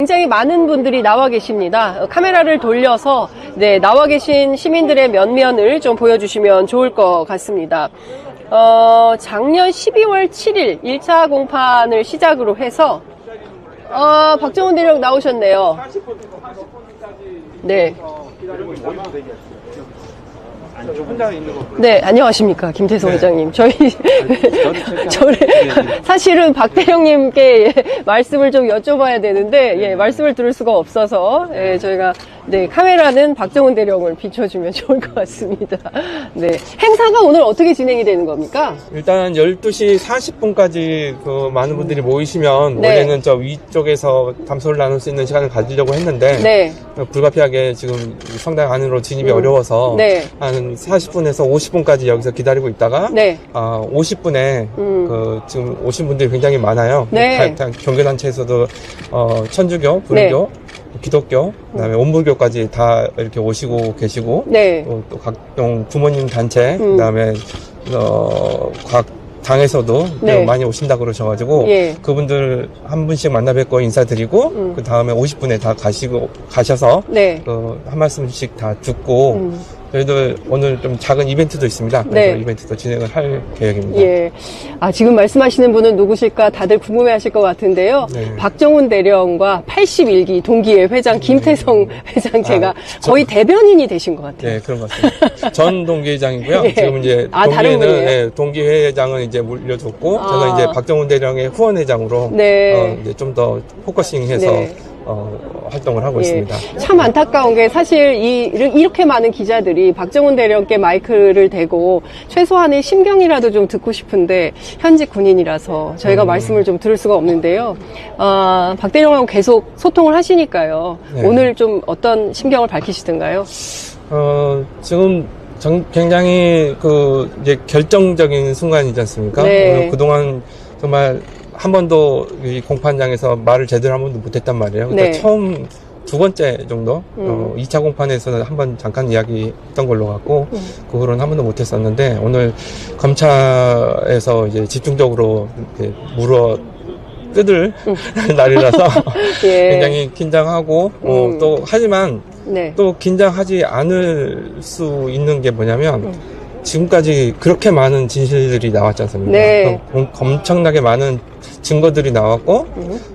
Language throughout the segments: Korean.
굉장히 많은 분들이 나와 계십니다. 카메라를 돌려서 나와 계신 시민들의 면면을 좀 보여주시면 좋을 것 같습니다. 작년 12월 7일 1차 공판을 시작으로 해서 박정훈 대령 나오셨네요. 네. 네, 안녕하십니까. 김태성 회장님. 사실은 박 대령님께 말씀을 좀 여쭤봐야 되는데, 말씀을 들을 수가 없어서, 저희가, 카메라는 박정훈 대령을 비춰주면 좋을 것 같습니다. 네. 행사가 오늘 어떻게 진행이 되는 겁니까? 일단 12시 40분까지 많은 분들이 모이시면, 원래는 저 위쪽에서 담소를 나눌 수 있는 시간을 가지려고 했는데, 불가피하게 지금 성당 안으로 진입이 어려워서, 한 40분에서 50분까지 여기서 기다리고 있다가 50분에 지금 오신 분들이 굉장히 많아요. 종교단체에서도 천주교, 불교, 기독교, 그다음에 온불교까지 다 이렇게 오시고 계시고 또 각종 부모님 단체, 그다음에 각 당에서도 많이 오신다고 그러셔가지고 그분들 한 분씩 만나 뵙고 인사드리고 그 다음에 50분에 다 가셔서 한 말씀씩 다 듣고 저희도 오늘 좀 작은 이벤트도 있습니다. 그래서 이벤트도 진행을 할 계획입니다. 지금 말씀하시는 분은 누구실까 다들 궁금해하실 것 같은데요. 박정훈 대령과 81기 동기회 회장 김태성 회장 제가 거의 대변인이 되신 것 같아요. 네, 그런 것 같습니다. 전 동기회장이고요. 지금 이제 동기회는 동기회장은 이제 물려줬고 저는 이제 박정훈 대령의 후원회장으로 이제 좀 더 포커싱해서 활동을 하고 있습니다. 참 안타까운 게 사실 이렇게 많은 기자들이 박정훈 대령께 마이크를 대고 최소한의 심경이라도 좀 듣고 싶은데 현직 군인이라서 저희가 말씀을 좀 들을 수가 없는데요. 박 대령하고 계속 소통을 하시니까요. 오늘 좀 어떤 심경을 밝히시던가요? 지금 굉장히 이제 결정적인 순간이지 않습니까? 그동안 정말 한 번도 이 공판장에서 말을 제대로 한 번도 못했단 말이에요. 그러니까 처음 두 번째 정도 2차 공판에서는 한 번 잠깐 이야기했던 걸로 갖고 그 후로는 한 번도 못했었는데 오늘 검찰에서 이제 집중적으로 이렇게 물어 뜯을 날이라서 굉장히 긴장하고 또 하지만 또 긴장하지 않을 수 있는 게 뭐냐면 지금까지 그렇게 많은 진실들이 나왔지 않습니까? 엄청나게 많은 증거들이 나왔고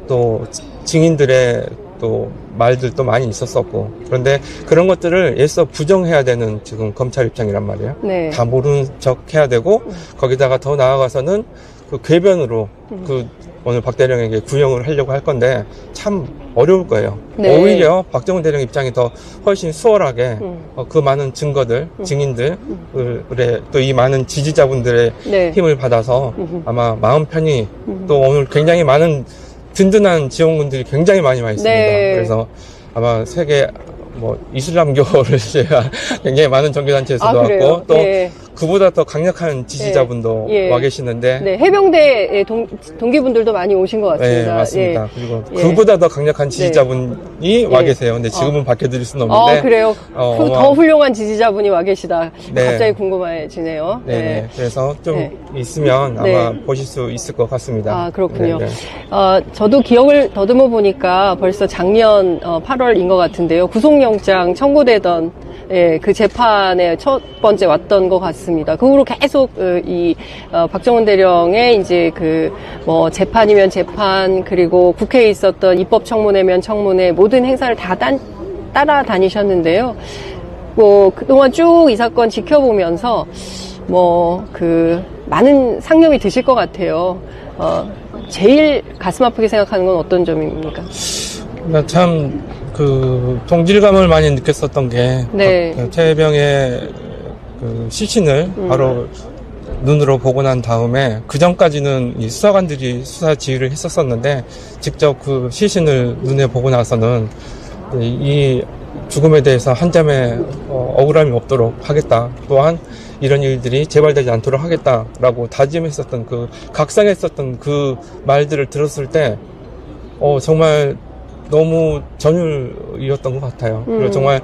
또 증인들의 또 말들도 많이 있었었고 그런데 그런 것들을 애써 부정해야 되는 지금 검찰 입장이란 말이에요. 다 모르는 척 해야 되고 거기다가 더 나아가서는 그 궤변으로 오늘 박 대령에게 구형을 하려고 할 건데 참 어려울 거예요. 오히려 박정훈 대령 입장이 더 훨씬 수월하게 그 많은 증거들, 증인들, 또 이 많은 지지자분들의 힘을 받아서 아마 마음 편히 또 오늘 굉장히 많은 든든한 지원군들이 굉장히 많이 와 있습니다. 그래서 아마 세계 이슬람교를 제가 굉장히 많은 종교단체에서도 왔고 또 그보다 더 강력한 지지자분도 와 계시는데 해병대 동기분들도 많이 오신 것 같습니다. 네, 맞습니다. 그리고 그보다 더 강력한 지지자분이 와 계세요. 근데 지금은 밝혀드릴 수는 없는데 그래요? 더 훌륭한 지지자분이 와 계시다. 갑자기 궁금해지네요. 그래서 좀 있으면 아마 보실 수 있을 것 같습니다. 그렇군요. 저도 기억을 더듬어 보니까 벌써 작년 8월인 것 같은데요. 구속영장 청구되던 그 재판에 첫 번째 왔던 것 같습니다. 그 후로 계속 박정훈 대령의 이제 재판이면 재판 그리고 국회에 있었던 입법청문회면 청문회 모든 행사를 다 따라다니셨는데요. 그동안 쭉 이 사건 지켜보면서 많은 상념이 드실 것 같아요. 제일 가슴 아프게 생각하는 건 어떤 점입니까? 참 동질감을 많이 느꼈었던 게 최혜병의 시신을 바로 눈으로 보고 난 다음에 그 전까지는 이 수사관들이 수사 지휘를 했었었는데 직접 그 시신을 눈에 보고 나서는 이 죽음에 대해서 한 점의 억울함이 없도록 하겠다. 또한 이런 일들이 재발되지 않도록 하겠다라고 다짐했었던 각성했었던 그 말들을 들었을 때 정말 너무 전율이었던 것 같아요. 그리고 정말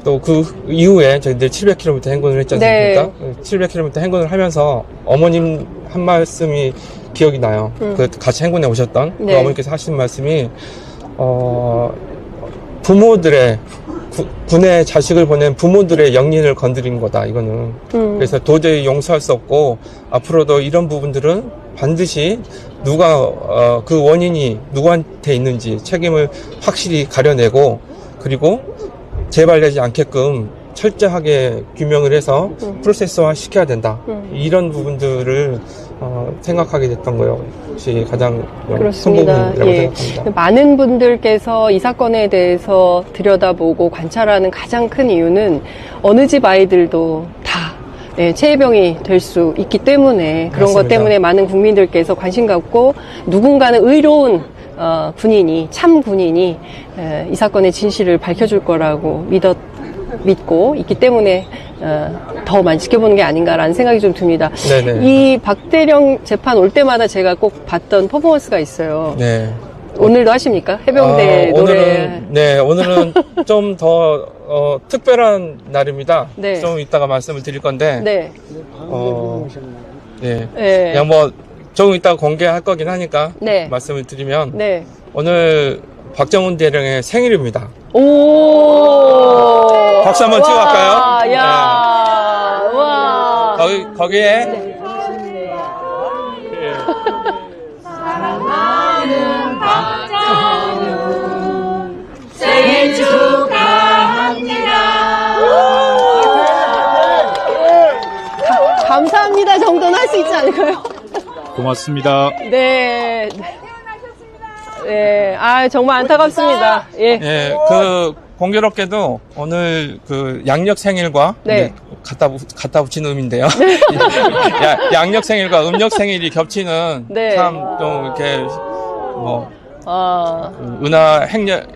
또 그 이후에 저희들 700km 행군을 했지 않습니까? 700km 행군을 하면서 어머님 한 말씀이 기억이 나요. 같이 행군에 오셨던 그 어머니께서 하신 말씀이 부모들의 군에 자식을 보낸 부모들의 영린을 건드린 거다, 이거는. 그래서 도저히 용서할 수 없고, 앞으로도 이런 부분들은 반드시 누가, 그 원인이 누구한테 있는지 책임을 확실히 가려내고, 그리고 재발되지 않게끔 철저하게 규명을 해서 프로세스화 시켜야 된다. 이런 부분들을 생각하게 됐던 것이 가장 큰 그렇습니다. 부분이라고 예. 생각합니다. 많은 분들께서 이 사건에 대해서 들여다보고 관찰하는 가장 큰 이유는 어느 집 아이들도 다 체해병이 될 수 있기 때문에 그런 맞습니다. 것 때문에 많은 국민들께서 관심 갖고 누군가는 의로운 군인이 참 군인이 이 사건의 진실을 밝혀줄 거라고 믿고 있기 때문에 더 많이 지켜보는 게 아닌가라는 생각이 좀 듭니다. 네네. 이 박대령 재판 올 때마다 제가 꼭 봤던 퍼포먼스가 있어요. 네. 오늘도 하십니까? 해병대 노래. 오늘은 좀 더 특별한 날입니다. 네. 좀 이따가 말씀을 드릴 건데, 네. 네. 네. 그냥 뭐 조금 이따가 공개할 거긴 하니까 네. 말씀을 드리면, 네. 오늘 박정훈 대령의 생일입니다. 오. 박수 한번 치고 갈까요? 야. 와. 거기에 사랑하는 박정훈 생일 축하합니다. 감사합니다 정도는 할 수 있지 않을까요? 고맙습니다. 네. 네. 아, 정말 안타깝습니다. 예. 예, 공교롭게도 오늘 양력 생일과 네. 갖다 붙인 의미인데요. 양력 생일과 음력 생일이 겹치는 네. 참 좀 이렇게 은하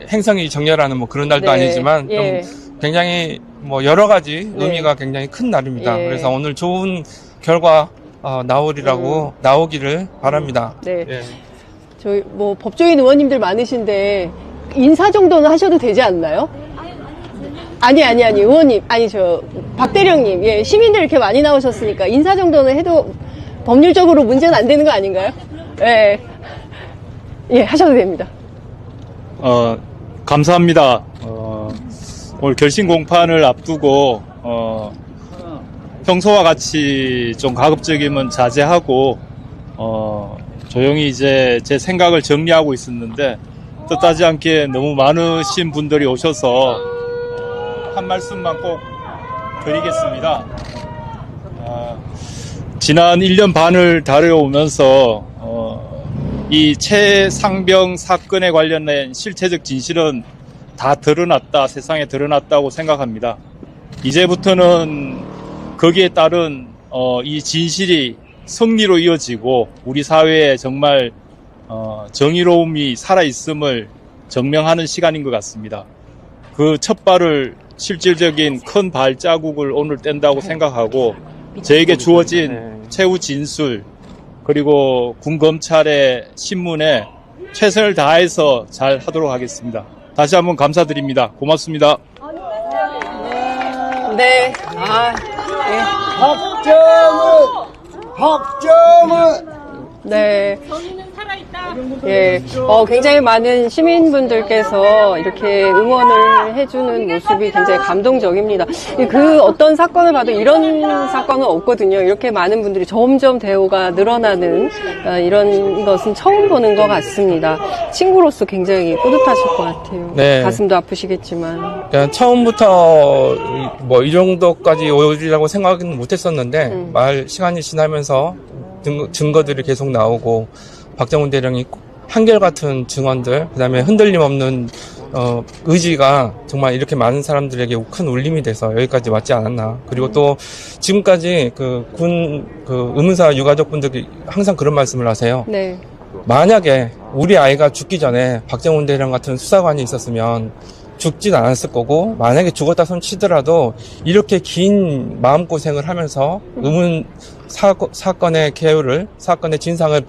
행성이 정렬하는 그런 날도 네. 아니지만 예. 좀 굉장히 여러 가지 네. 의미가 굉장히 큰 날입니다. 예. 그래서 오늘 좋은 결과 나오기를 바랍니다. 네. 예. 저희 법조인 의원님들 많으신데 인사 정도는 하셔도 되지 않나요? 아니 의원님 박대령님, 예, 시민들 이렇게 많이 나오셨으니까 인사 정도는 해도 법률적으로 문제는 안 되는 거 아닌가요? 예, 하셔도 됩니다. 감사합니다. 오늘 결심 공판을 앞두고 평소와 같이 좀 가급적이면 자제하고 조용히 이제 제 생각을 정리하고 있었는데 뜻하지 않게 너무 많으신 분들이 오셔서 한 말씀만 꼭 드리겠습니다. 지난 1년 반을 다뤄오면서 이 최상병 사건에 관련된 실체적 진실은 다 드러났다, 세상에 드러났다고 생각합니다. 이제부터는 거기에 따른 이 진실이 승리로 이어지고 우리 사회에 정말 정의로움이 살아있음을 증명하는 시간인 것 같습니다. 그 첫 발을 실질적인 큰 발자국을 오늘 뗀다고 생각하고 저에게 주어진 최후 진술 그리고 군검찰의 신문에 최선을 다해서 잘 하도록 하겠습니다. 다시 한번 감사드립니다. 고맙습니다. 네. 박정훈! 네. 예. 굉장히 많은 시민분들께서 이렇게 응원을 해주는 모습이 굉장히 감동적입니다. 그 어떤 사건을 봐도 이런 사건은 없거든요. 이렇게 많은 분들이 점점 대우가 늘어나는 이런 것은 처음 보는 것 같습니다. 친구로서 굉장히 뿌듯하실 것 같아요. 네. 가슴도 아프시겠지만. 그냥 처음부터 이 정도까지 오리라고 생각은 못했었는데 시간이 지나면서 증거들이 계속 나오고 박정훈 대령이 한결같은 증언들, 그다음에 흔들림 없는 의지가 정말 이렇게 많은 사람들에게 큰 울림이 돼서 여기까지 왔지 않았나. 그리고 또 지금까지 의문사 유가족분들이 항상 그런 말씀을 하세요. 네. 만약에 우리 아이가 죽기 전에 박정훈 대령 같은 수사관이 있었으면 죽진 않았을 거고, 만약에 죽었다 손 치더라도 이렇게 긴 마음고생을 하면서 사건의 개요를, 사건의 진상을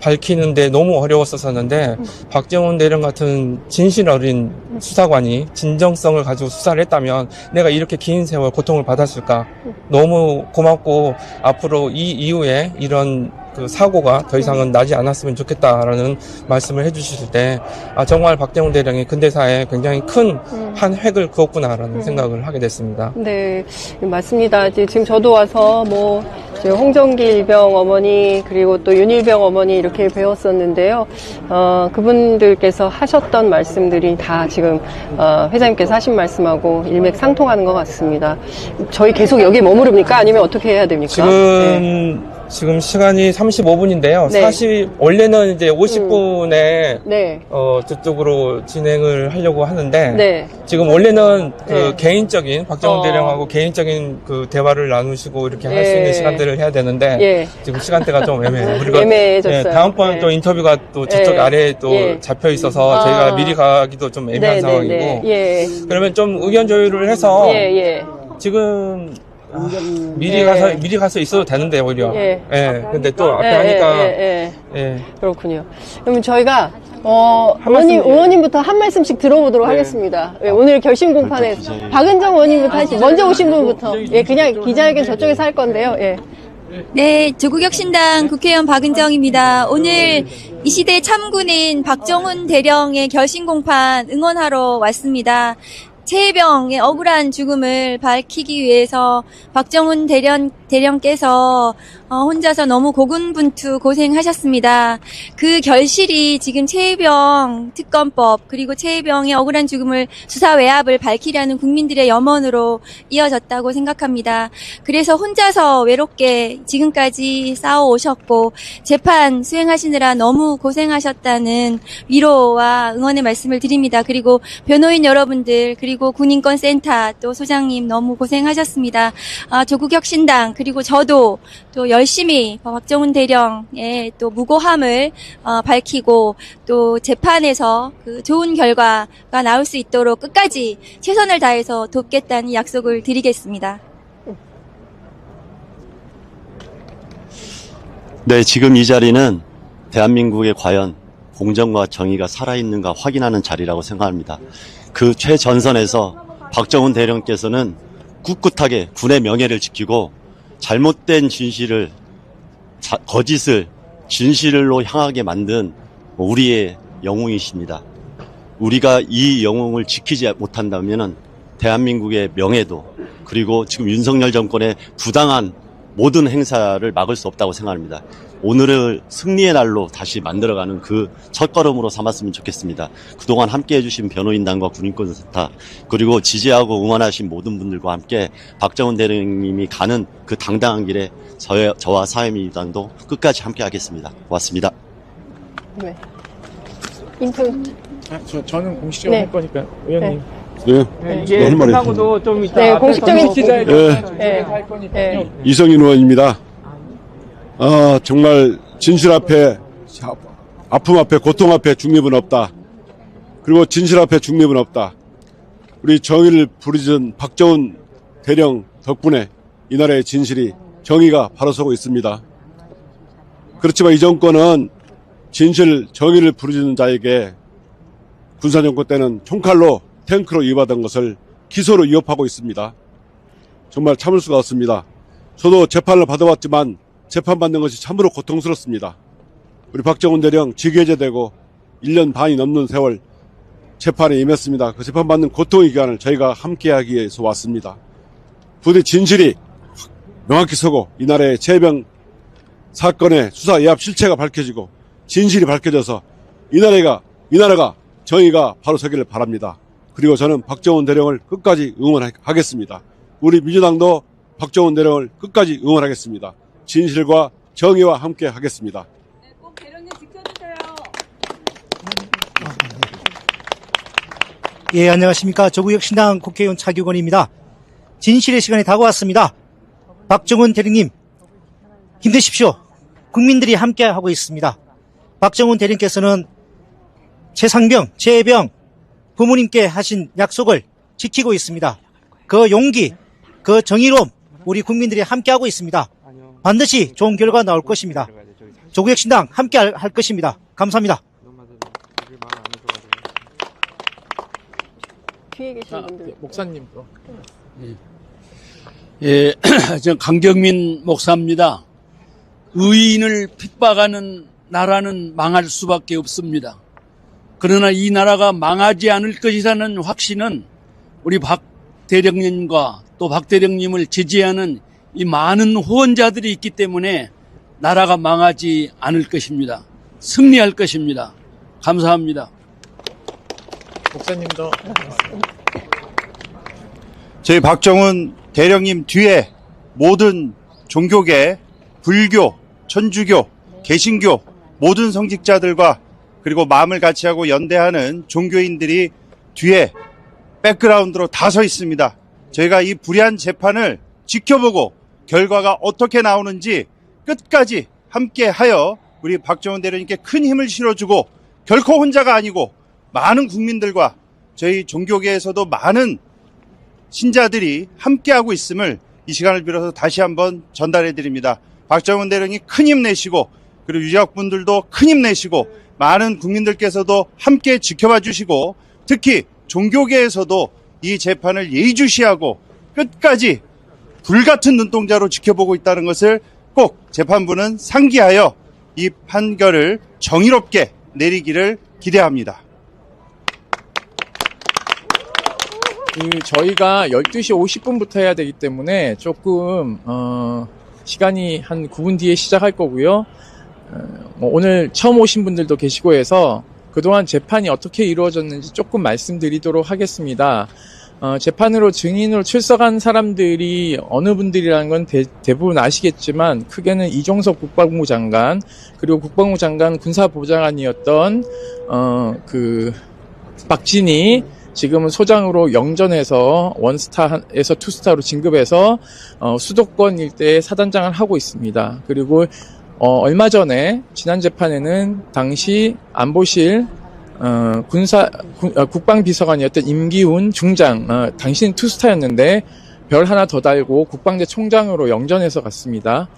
밝히는데 너무 어려웠었는데 박정훈 대령 같은 진실 어린 수사관이 진정성을 가지고 수사를 했다면 내가 이렇게 긴 세월 고통을 받았을까? 너무 고맙고 앞으로 이 이후에 이런 그 사고가 더 이상은 나지 않았으면 좋겠다라는 말씀을 해주실 때, 아, 정말 박정훈 대령이 근대사에 굉장히 큰 한 획을 그었구나라는 생각을 하게 됐습니다. 네, 맞습니다. 지금 저도 와서 뭐 홍정기 일병 어머니 그리고 또 윤일병 어머니 이렇게 배웠었는데요. 그분들께서 하셨던 말씀들이 다 지금 회장님께서 하신 말씀하고 일맥상통하는 것 같습니다. 저희 계속 여기 머무릅니까? 아니면 어떻게 해야 됩니까? 지금 시간이 35분인데요. 네. 원래는 이제 50분에 네. 저쪽으로 진행을 하려고 하는데, 네. 지금 원래는 그 네. 개인적인 박정훈 대령하고 개인적인 그 대화를 나누시고 이렇게 할 수 있는 시간대를 해야 되는데, 예. 지금 시간대가 좀 애매해요. 애매해졌어요. 다음번 또 인터뷰가 또 저쪽 아래에 또 잡혀 있어서 저희가 미리 가기도 좀 애매한 상황이고, 예. 그러면 좀 의견 조율을 해서 예. 지금 미리 가서 있어도 되는데 오히려. 예. 근데 또 앞에 하니까. 그렇군요. 그러면 저희가 의원님부터 한 말씀씩 들어보도록 하겠습니다. 오늘 결심 공판에 박은정 의원님부터 먼저 오신 분부터. 그냥 기자회견 저쪽에서 할 건데요. 네, 조국혁신당 국회의원 박은정입니다. 오늘 이 시대 참군인 박정훈 대령의 결심 공판 응원하러 왔습니다. 최혜병의 억울한 죽음을 밝히기 위해서 박정훈 대령께서 혼자서 너무 고군분투 고생하셨습니다. 그 결실이 지금 최혜병 특검법 그리고 최혜병의 억울한 죽음을 수사 외압을 밝히려는 국민들의 염원으로 이어졌다고 생각합니다. 그래서 혼자서 외롭게 지금까지 싸워오셨고 재판 수행하시느라 너무 고생하셨다는 위로와 응원의 말씀을 드립니다. 그리고 변호인 여러분들 그리고 군인권센터 또 소장님 너무 고생하셨습니다. 조국혁신당 그리고 저도 또 열심히 박정훈 대령의 또 무고함을 밝히고 또 재판에서 그 좋은 결과가 나올 수 있도록 끝까지 최선을 다해서 돕겠다는 약속을 드리겠습니다. 네, 지금 이 자리는 대한민국에 과연 공정과 정의가 살아있는가 확인하는 자리라고 생각합니다. 그 최전선에서 박정훈 대령께서는 꿋꿋하게 군의 명예를 지키고 잘못된 진실을 거짓을 진실로 향하게 만든 우리의 영웅이십니다. 우리가 이 영웅을 지키지 못한다면 대한민국의 명예도 그리고 지금 윤석열 정권의 부당한 모든 행사를 막을 수 없다고 생각합니다. 오늘을 승리의 날로 다시 만들어가는 그 첫걸음으로 삼았으면 좋겠습니다. 그동안 함께해 주신 변호인단과 군인권센터 그리고 지지하고 응원하신 모든 분들과 함께 박정훈 대령님이 가는 그 당당한 길에 저와 사회민주당도 끝까지 함께 하겠습니다. 고맙습니다. 네. 인터뷰. 저는 공식적으로 할 거니까 의원님. 이게 끝나고도 좀 이따 공식적인 기자회견 할 거니까요. 이성인 의원입니다. 정말 진실 앞에, 아픔 앞에, 고통 앞에 중립은 없다. 그리고 진실 앞에 중립은 없다. 우리 정의를 부르짖은 박정훈 대령 덕분에 이 나라의 진실이, 정의가 바로 서고 있습니다. 그렇지만 이 정권은 진실, 정의를 부르짖는 자에게 군사정권 때는 총칼로 탱크로 이어받은 것을 기소로 위협하고 있습니다. 정말 참을 수가 없습니다. 저도 재판을 받아왔지만 재판받는 것이 참으로 고통스럽습니다. 우리 박정훈 대령 직위해제되고 1년 반이 넘는 세월 재판에 임했습니다. 그 재판받는 고통의 기간을 저희가 함께하기 위해서 왔습니다. 부디 진실이 명확히 서고 이 나라의 최혜병 사건의 수사 외압 실체가 밝혀지고 진실이 밝혀져서 이 나라가 정의가 바로 서기를 바랍니다. 그리고 저는 박정훈 대령을 끝까지 응원하겠습니다. 우리 민주당도 박정훈 대령을 끝까지 응원하겠습니다. 진실과 정의와 함께 하겠습니다. 꼭 대령님 지켜주세요. 예, 안녕하십니까. 조국혁신당 국회의원 차규건입니다. 진실의 시간이 다가왔습니다. 박정훈 대령님, 힘내십시오. 국민들이 함께하고 있습니다. 박정훈 대령께서는 최상병, 최혜병 부모님께 하신 약속을 지키고 있습니다. 그 용기, 그 정의로움 우리 국민들이 함께하고 있습니다. 반드시 좋은 결과 나올 것입니다. 조국혁신당 함께 할 것입니다. 감사합니다. 뒤에 계신 분들. 목사님 또. 예, 저 강경민 목사입니다. 의인을 핍박하는 나라는 망할 수밖에 없습니다. 그러나 이 나라가 망하지 않을 것이라는 확신은 우리 박 대령님과 또 박 대령님을 지지하는 이 많은 후원자들이 있기 때문에 나라가 망하지 않을 것입니다. 승리할 것입니다. 감사합니다. 목사님도. 저희 박정훈 대령님 뒤에 모든 종교계, 불교, 천주교, 개신교 모든 성직자들과 그리고 마음을 같이 하고 연대하는 종교인들이 뒤에 백그라운드로 다 서 있습니다. 저희가 이 불의한 재판을 지켜보고 결과가 어떻게 나오는지 끝까지 함께하여 우리 박정훈 대령님께 큰 힘을 실어주고 결코 혼자가 아니고 많은 국민들과 저희 종교계에서도 많은 신자들이 함께하고 있음을 이 시간을 빌어서 다시 한번 전달해 드립니다. 박정훈 대령이 큰 힘 내시고 그리고 유족분들도 큰 힘 내시고 많은 국민들께서도 함께 지켜봐 주시고 특히 종교계에서도 이 재판을 예의주시하고 끝까지 불같은 눈동자로 지켜보고 있다는 것을 꼭 재판부는 상기하여 이 판결을 정의롭게 내리기를 기대합니다. 저희가 12시 50분부터 해야 되기 때문에 조금 시간이 한 9분 뒤에 시작할 거고요. 오늘 처음 오신 분들도 계시고 해서 그동안 재판이 어떻게 이루어졌는지 조금 말씀드리도록 하겠습니다. 재판으로 증인으로 출석한 사람들이 어느 분들이라는 건 대부분 아시겠지만 크게는 이종석 국방부 장관 그리고 국방부 장관 군사보좌관이었던 박진희 지금은 소장으로 영전에서 원스타에서 투스타로 진급해서 수도권 일대에 사단장을 하고 있습니다. 그리고 얼마 전에 지난 재판에는 당시 안보실 국방비서관이었던 임기훈 중장, 당신은 투스타였는데 별 하나 더 달고 국방대 총장으로 영전해서 갔습니다.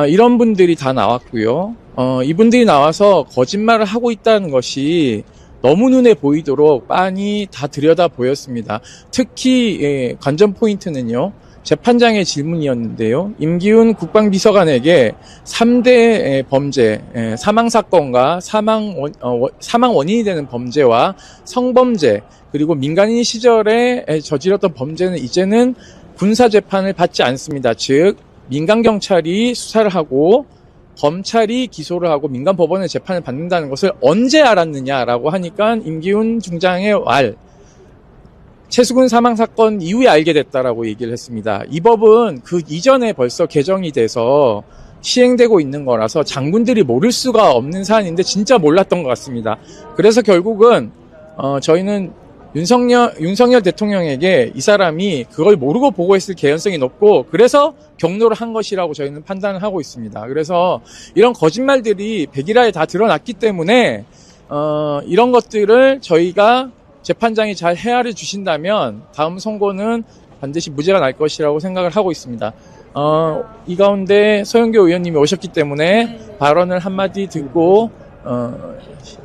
이런 분들이 다 나왔고요. 이분들이 나와서 거짓말을 하고 있다는 것이 너무 눈에 보이도록 빤히 다 들여다 보였습니다. 특히 관전 포인트는요. 재판장의 질문이었는데요. 임기훈 국방비서관에게 3대 범죄, 사망사건과 사망 원인이 되는 범죄와 성범죄, 그리고 민간인 시절에 저질렀던 범죄는 이제는 군사재판을 받지 않습니다. 즉, 민간경찰이 수사를 하고 검찰이 기소를 하고 민간법원의 재판을 받는다는 것을 언제 알았느냐라고 하니까 임기훈 중장의 최수근 사망사건 이후에 알게 됐다라고 얘기를 했습니다. 이 법은 그 이전에 벌써 개정이 돼서 시행되고 있는 거라서 장군들이 모를 수가 없는 사안인데 진짜 몰랐던 것 같습니다. 그래서 결국은 저희는 윤석열 대통령에게 이 사람이 그걸 모르고 보고했을 개연성이 높고 그래서 경로를 한 것이라고 저희는 판단을 하고 있습니다. 그래서 이런 거짓말들이 백일화에 다 드러났기 때문에 이런 것들을 저희가 재판장이 잘 헤아려 주신다면 다음 선고는 반드시 무죄가 날 것이라고 생각을 하고 있습니다. 이 가운데 서영교 의원님이 오셨기 때문에 발언을 한마디 듣고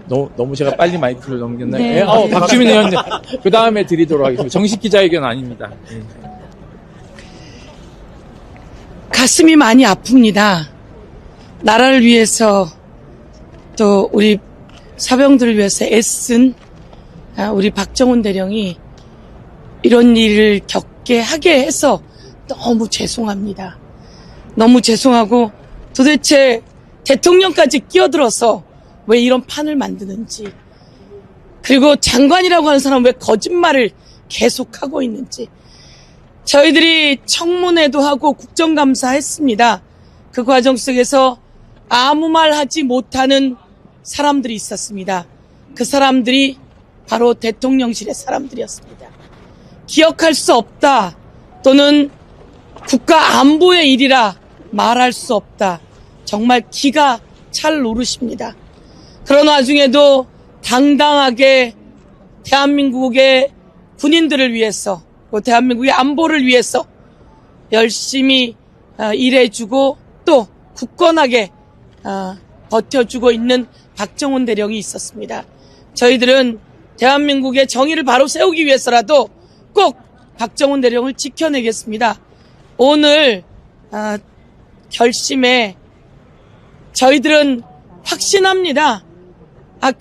너무 제가 빨리 마이크를 넘겼나요? 네. 박주민 의원님 그 다음에 드리도록 하겠습니다. 정식 기자회견 아닙니다. 가슴이 많이 아픕니다. 나라를 위해서 또 우리 사병들을 위해서 애쓴 우리 박정훈 대령이 이런 일을 겪게 하게 해서 너무 죄송합니다. 너무 죄송하고 도대체 대통령까지 끼어들어서 왜 이런 판을 만드는지 그리고 장관이라고 하는 사람은 왜 거짓말을 계속하고 있는지 저희들이 청문회도 하고 국정감사 했습니다. 그 과정 속에서 아무 말 하지 못하는 사람들이 있었습니다. 그 사람들이 바로 대통령실의 사람들이었습니다. 기억할 수 없다 또는 국가 안보의 일이라 말할 수 없다. 정말 기가 찰 노릇입니다. 그런 와중에도 당당하게 대한민국의 군인들을 위해서 대한민국의 안보를 위해서 열심히 일해주고 또 굳건하게 버텨주고 있는 박정훈 대령이 있었습니다. 저희들은 대한민국의 정의를 바로 세우기 위해서라도 꼭 박정훈 대령을 지켜내겠습니다. 오늘 결심에 저희들은 확신합니다.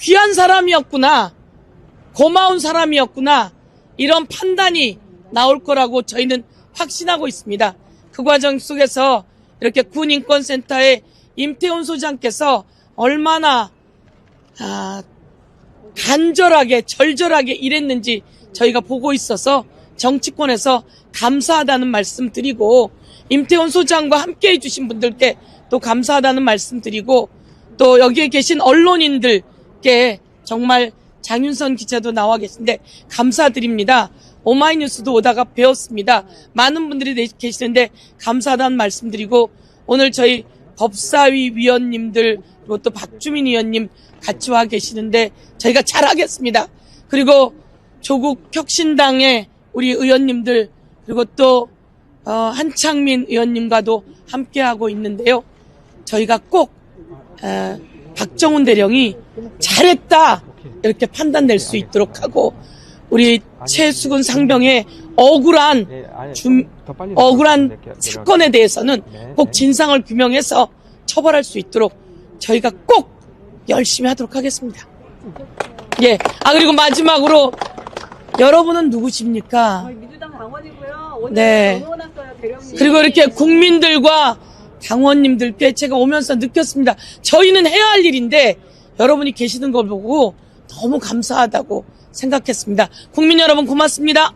귀한 사람이었구나, 고마운 사람이었구나, 이런 판단이 나올 거라고 저희는 확신하고 있습니다. 그 과정 속에서 이렇게 군인권센터의 임태훈 소장께서 얼마나 간절하게 절절하게 일했는지 저희가 보고 있어서 정치권에서 감사하다는 말씀 드리고, 임태훈 소장과 함께 해주신 분들께 또 감사하다는 말씀 드리고, 또 여기에 계신 언론인들께 정말 장윤선 기자도 나와 계신데 감사드립니다. 오마이뉴스도 오다가 배웠습니다. 많은 분들이 계시는데 감사하다는 말씀 드리고, 오늘 저희 법사위 위원님들 그리고 또 박주민 의원님 같이 와 계시는데 저희가 잘하겠습니다. 그리고 조국 혁신당의 우리 의원님들 그리고 또 한창민 의원님과도 함께하고 있는데요. 저희가 꼭 박정훈 대령이 잘했다 이렇게 판단될 수 있도록 하고, 우리 최수근 상병의 억울한 사건에 대해서는 꼭 진상을 규명해서 처벌할 수 있도록 저희가 꼭 열심히 하도록 하겠습니다. 예. 그리고 마지막으로 여러분은 누구십니까? 민주당 당원이고요. 오늘 네. 왔어요, 대령님. 그리고 이렇게 국민들과 당원님들께 제가 오면서 느꼈습니다. 저희는 해야 할 일인데 여러분이 계시는 걸 보고 너무 감사하다고 생각했습니다. 국민 여러분 고맙습니다.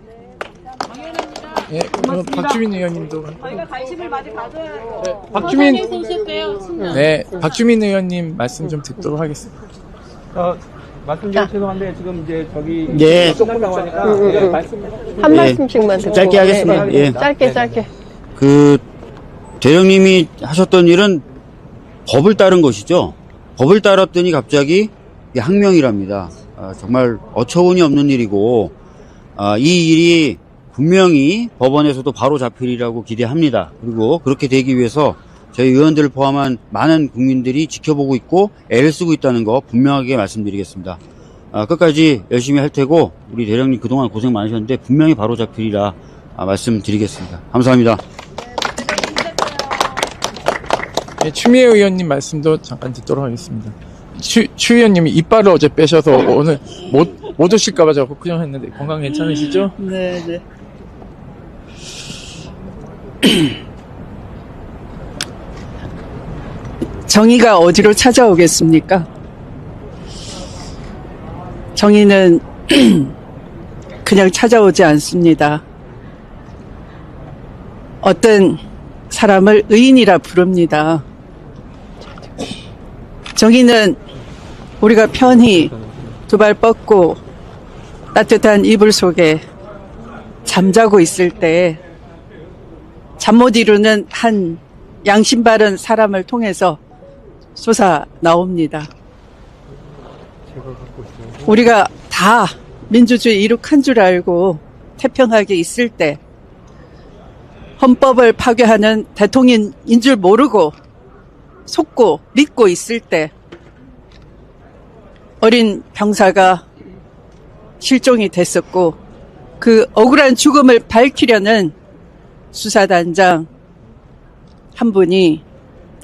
예, 그럼 박주민 의원님도. 저희가 관심을 많이 가져요. 네, 박주민 의원님 말씀 좀 듣도록 하겠습니다. 말씀 좀 죄송한데 지금 이제 저기 예. 끝난다고 하니까 한 말씀씩만 듣고. 짧게 하겠습니다. 네. 예. 짧게. 그 대령님이 하셨던 일은 법을 따른 것이죠. 법을 따랐더니 갑자기 이게 항명이랍니다. 정말 어처구니 없는 일이고, 이 일이 분명히 법원에서도 바로 잡히리라고 기대합니다. 그리고 그렇게 되기 위해서 저희 의원들을 포함한 많은 국민들이 지켜보고 있고 애를 쓰고 있다는 거 분명하게 말씀드리겠습니다. 끝까지 열심히 할 테고, 우리 대령님 그동안 고생 많으셨는데 분명히 바로 잡히리라 말씀드리겠습니다. 감사합니다. 예, 추미애 의원님 말씀도 잠깐 듣도록 하겠습니다. 추 의원님이 이빨을 어제 빼셔서 오늘 못 오실까봐 제가 걱정했는데 건강 괜찮으시죠? 네. 정의가 어디로 찾아오겠습니까? 정의는 그냥 찾아오지 않습니다. 어떤 사람을 의인이라 부릅니다. 정의는 우리가 편히 두 발 뻗고 따뜻한 이불 속에 잠자고 있을 때 잠 못 이루는 한 양심 바른 사람을 통해서 솟아 나옵니다. 우리가 다 민주주의 이룩한 줄 알고 태평하게 있을 때, 헌법을 파괴하는 대통령인 줄 모르고 속고 믿고 있을 때, 어린 병사가 실종이 됐었고 그 억울한 죽음을 밝히려는 수사단장 한 분이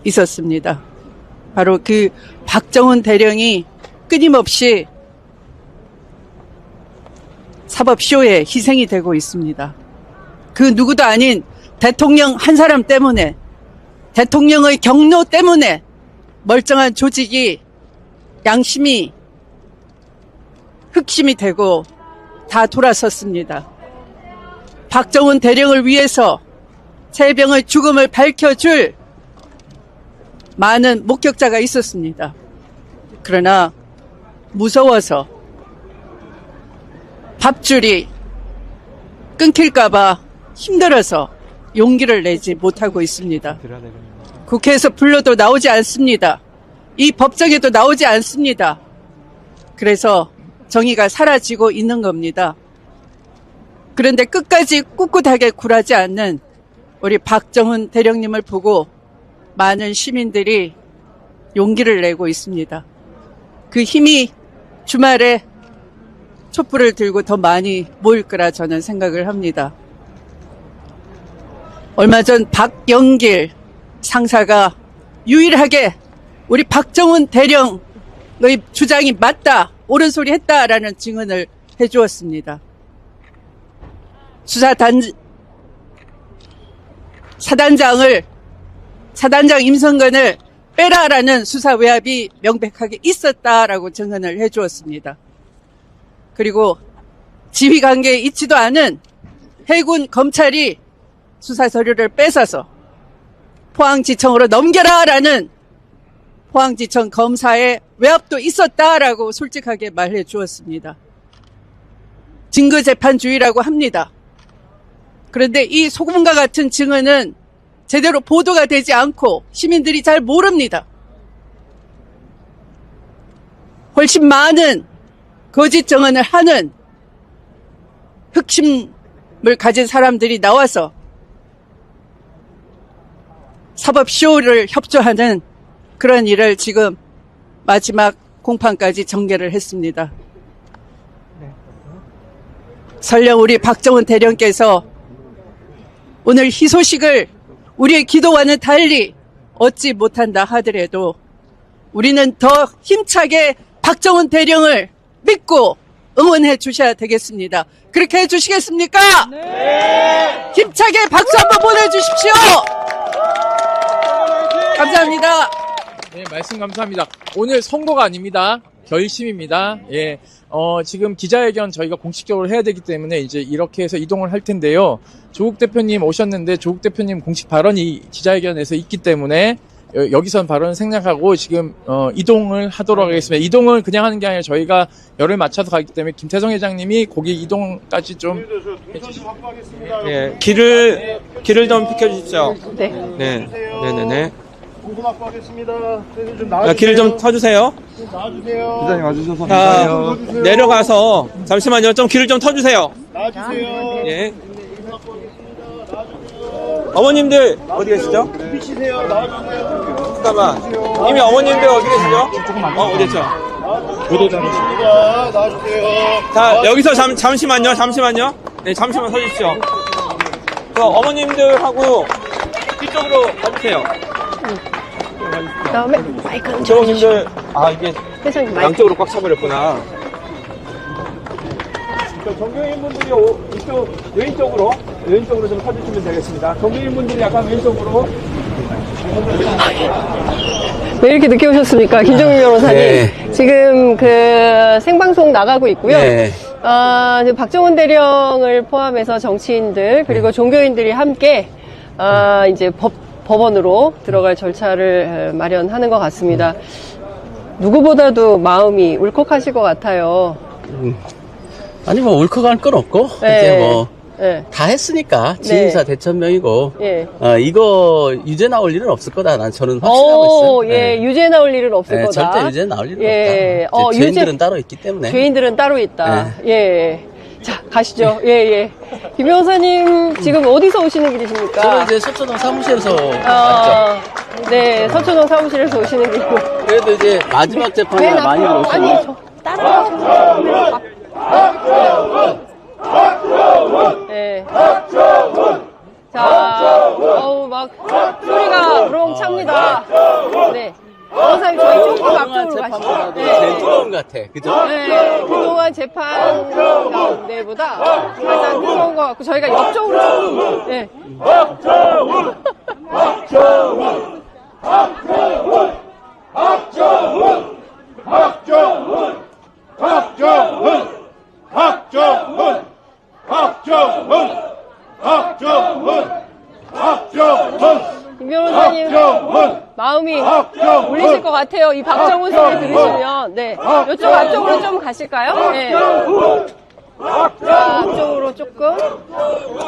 있었습니다. 바로 그 박정훈 대령이 끊임없이 사법쇼에 희생이 되고 있습니다. 그 누구도 아닌 대통령 한 사람 때문에, 대통령의 경로 때문에 멀쩡한 조직이, 양심이 흑심이 되고 다 돌아섰습니다. 박정훈 대령을 위해서 최병의 죽음을 밝혀줄 많은 목격자가 있었습니다. 그러나 무서워서 밥줄이 끊길까봐 힘들어서 용기를 내지 못하고 있습니다. 국회에서 불러도 나오지 않습니다. 이 법정에도 나오지 않습니다. 그래서 정의가 사라지고 있는 겁니다. 그런데 끝까지 꿋꿋하게 굴하지 않는 우리 박정훈 대령님을 보고 많은 시민들이 용기를 내고 있습니다. 그 힘이 주말에 촛불을 들고 더 많이 모일 거라 저는 생각을 합니다. 얼마 전 박영길 상사가 유일하게 우리 박정훈 대령의 주장이 맞다, 옳은 소리 했다라는 증언을 해주었습니다. 사단장 임성근을 빼라라는 수사 외압이 명백하게 있었다라고 증언을 해주었습니다. 그리고 지휘 관계에 있지도 않은 해군 검찰이 수사 서류를 뺏어서 포항지청으로 넘겨라라는 포항지청 검사의 외압도 있었다라고 솔직하게 말해 주었습니다. 증거재판주의라고 합니다. 그런데 이 소금과 같은 증언은 제대로 보도가 되지 않고 시민들이 잘 모릅니다. 훨씬 많은 거짓 증언을 하는 흑심을 가진 사람들이 나와서 사법쇼를 협조하는 그런 일을 지금 마지막 공판까지 전개를 했습니다. 설령 우리 박정훈 대령께서 오늘 희소식을 우리의 기도와는 달리 얻지 못한다 하더라도 우리는 더 힘차게 박정훈 대령을 믿고 응원해 주셔야 되겠습니다. 그렇게 해 주시겠습니까? 네! 힘차게 박수 한번 보내주십시오! 감사합니다. 네, 말씀 감사합니다. 오늘 선거가 아닙니다. 결심입니다. 예. 지금 기자회견 저희가 공식적으로 해야 되기 때문에 이제 이렇게 해서 이동을 할 텐데요. 조국 대표님 오셨는데 조국 대표님 공식 발언이 기자회견에서 있기 때문에 여기선 발언 생략하고 지금 이동을 하도록 하겠습니다. 이동을 그냥 하는 게 아니라 저희가 열을 맞춰서 가기 때문에 김태성 회장님이 거기 이동까지 좀 해주시죠. 예, 길을 좀 비켜주십시오. 네. 네, 네네네. 자, 길을 좀 터주세요. 기자님 와주셔서 자, 감사해요. 내려가서 잠시만요. 좀 길을 좀 터주세요. 나와주세요. 예. 어머님들 어디 계시죠? 비치세요. 나와주세요. 잠깐만. 이미 어머님들 어디 계시죠? 어디 있죠? 보도자료입니다. 나와주세요. 자, 여기서 잠시만요. 네, 잠시만 서주십시오. 어머님들하고 뒤쪽으로 가주세요. 그다음에 마이크는 어머님들, 이게 회장님 마이크. 양쪽으로 꽉 차버렸구나. 정교인분들이 이쪽 왼쪽으로 좀 서주시면 되겠습니다. 정교인분들이 약간 왼쪽으로. 왜 이렇게 늦게 오셨습니까? 김정민 변호사님. 네. 지금 생방송 나가고 있고요. 네. 지금 박정훈 대령을 포함해서 정치인들 그리고 종교인들이 함께 이제 법원으로 들어갈 절차를 마련하는 것 같습니다. 누구보다도 마음이 울컥하실 것 같아요. 아니 뭐 울컥할 건 없고 네. 이제 뭐 네. 다 했으니까 지인사 대천명이고 예. 이거 유죄 나올 일은 없을 거다. 저는 확신하고 있어요. 예, 유죄 나올 일은 없을 네, 거다. 절대 유죄 나올 일은 예. 없다. 죄인들은 따로 있기 때문에. 죄인들은 따로 있다. 예. 자, 가시죠. 예. 김 변호사님 지금 어디서 오시는 길이십니까? 저는 이제 서초동 사무실에서 왔죠. 네, 서초동 사무실에서 오시는 길이고. 그래도 이제 마지막 재판이라 많이 들어오시고. 아니, 저 따라가서. 네. 자, 막 소리가 우렁 찹니다. 네. 변호사님 저희 조금 앞쪽으로 가시죠. 제일 뜨거운 것 같아. 그죠? 네, 그동안 재판 가운데보다 가장 뜨거운 것 같고 저희가 옆쪽으로 조금. 네. 김 변호사님 마음이 울리실 것 같아요. 이 박정훈 소리 들으시면. 네. 이쪽 앞쪽으로 좀 가실까요? 네. 자, 앞쪽으로 조금.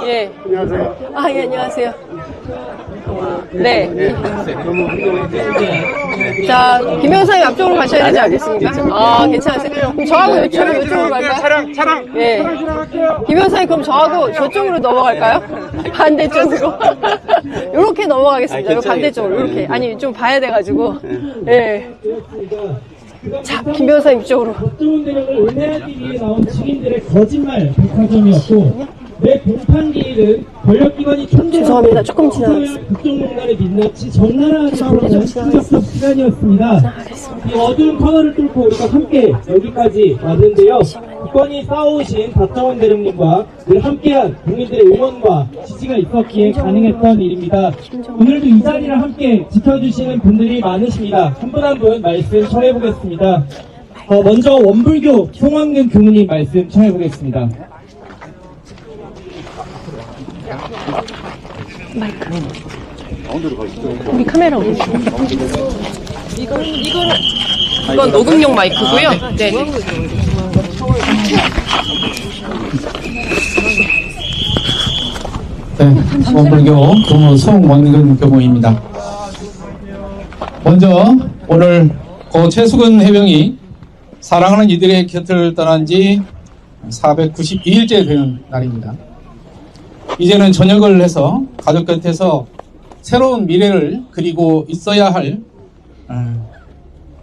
예. 안녕하세요. 예, 안녕하세요. 네. 자, 김 변호사님 앞쪽으로 가셔야 되지 않겠습니까? 괜찮으세요? 그럼 저하고 이쪽으로 갈까요? 차량. 예. 김 변호사님 그럼 저하고 저쪽으로 넘어갈까요? 반대쪽으로. 요렇게 넘어가겠습니다. 요 반대쪽으로. 이렇게. 아니, 좀 봐야 돼가지고. 예. 자, 김 변호사님 이쪽으로. 박정훈 대령을 은혜하기 위해 나온 증인들의 거짓말 백화점이었고 내 공판 기일은 권력기관이 죄송합니다. 조금 지나가겠습니다. 국정농단의 민낯이 적나라하게 드러난 충격적 시간이었습니다. 이 어두운 터널을 뚫고 우리가 함께 여기까지 왔는데요. 굳건히 싸워오신 박정훈 대령님과 늘 함께한 국민들의 응원과 지지가 있었기에 가능했던 일입니다. 오늘도 이 자리를 함께 지켜주시는 분들이 많으십니다. 한 분 한 분 말씀 청해보겠습니다. 먼저 원불교 송황근 교무님 말씀 청해보겠습니다. 마이크. 우리 카메라 어디 있어? 이건 녹음용 마이크고요. 네. 네, 원불교 교무 송원근 교무입니다. 먼저 오늘 고 최수근 해병이 사랑하는 이들의 곁을 떠난 지 492일째 되는 날입니다. 이제는 전역을 해서 가족 곁에서 새로운 미래를 그리고 있어야 할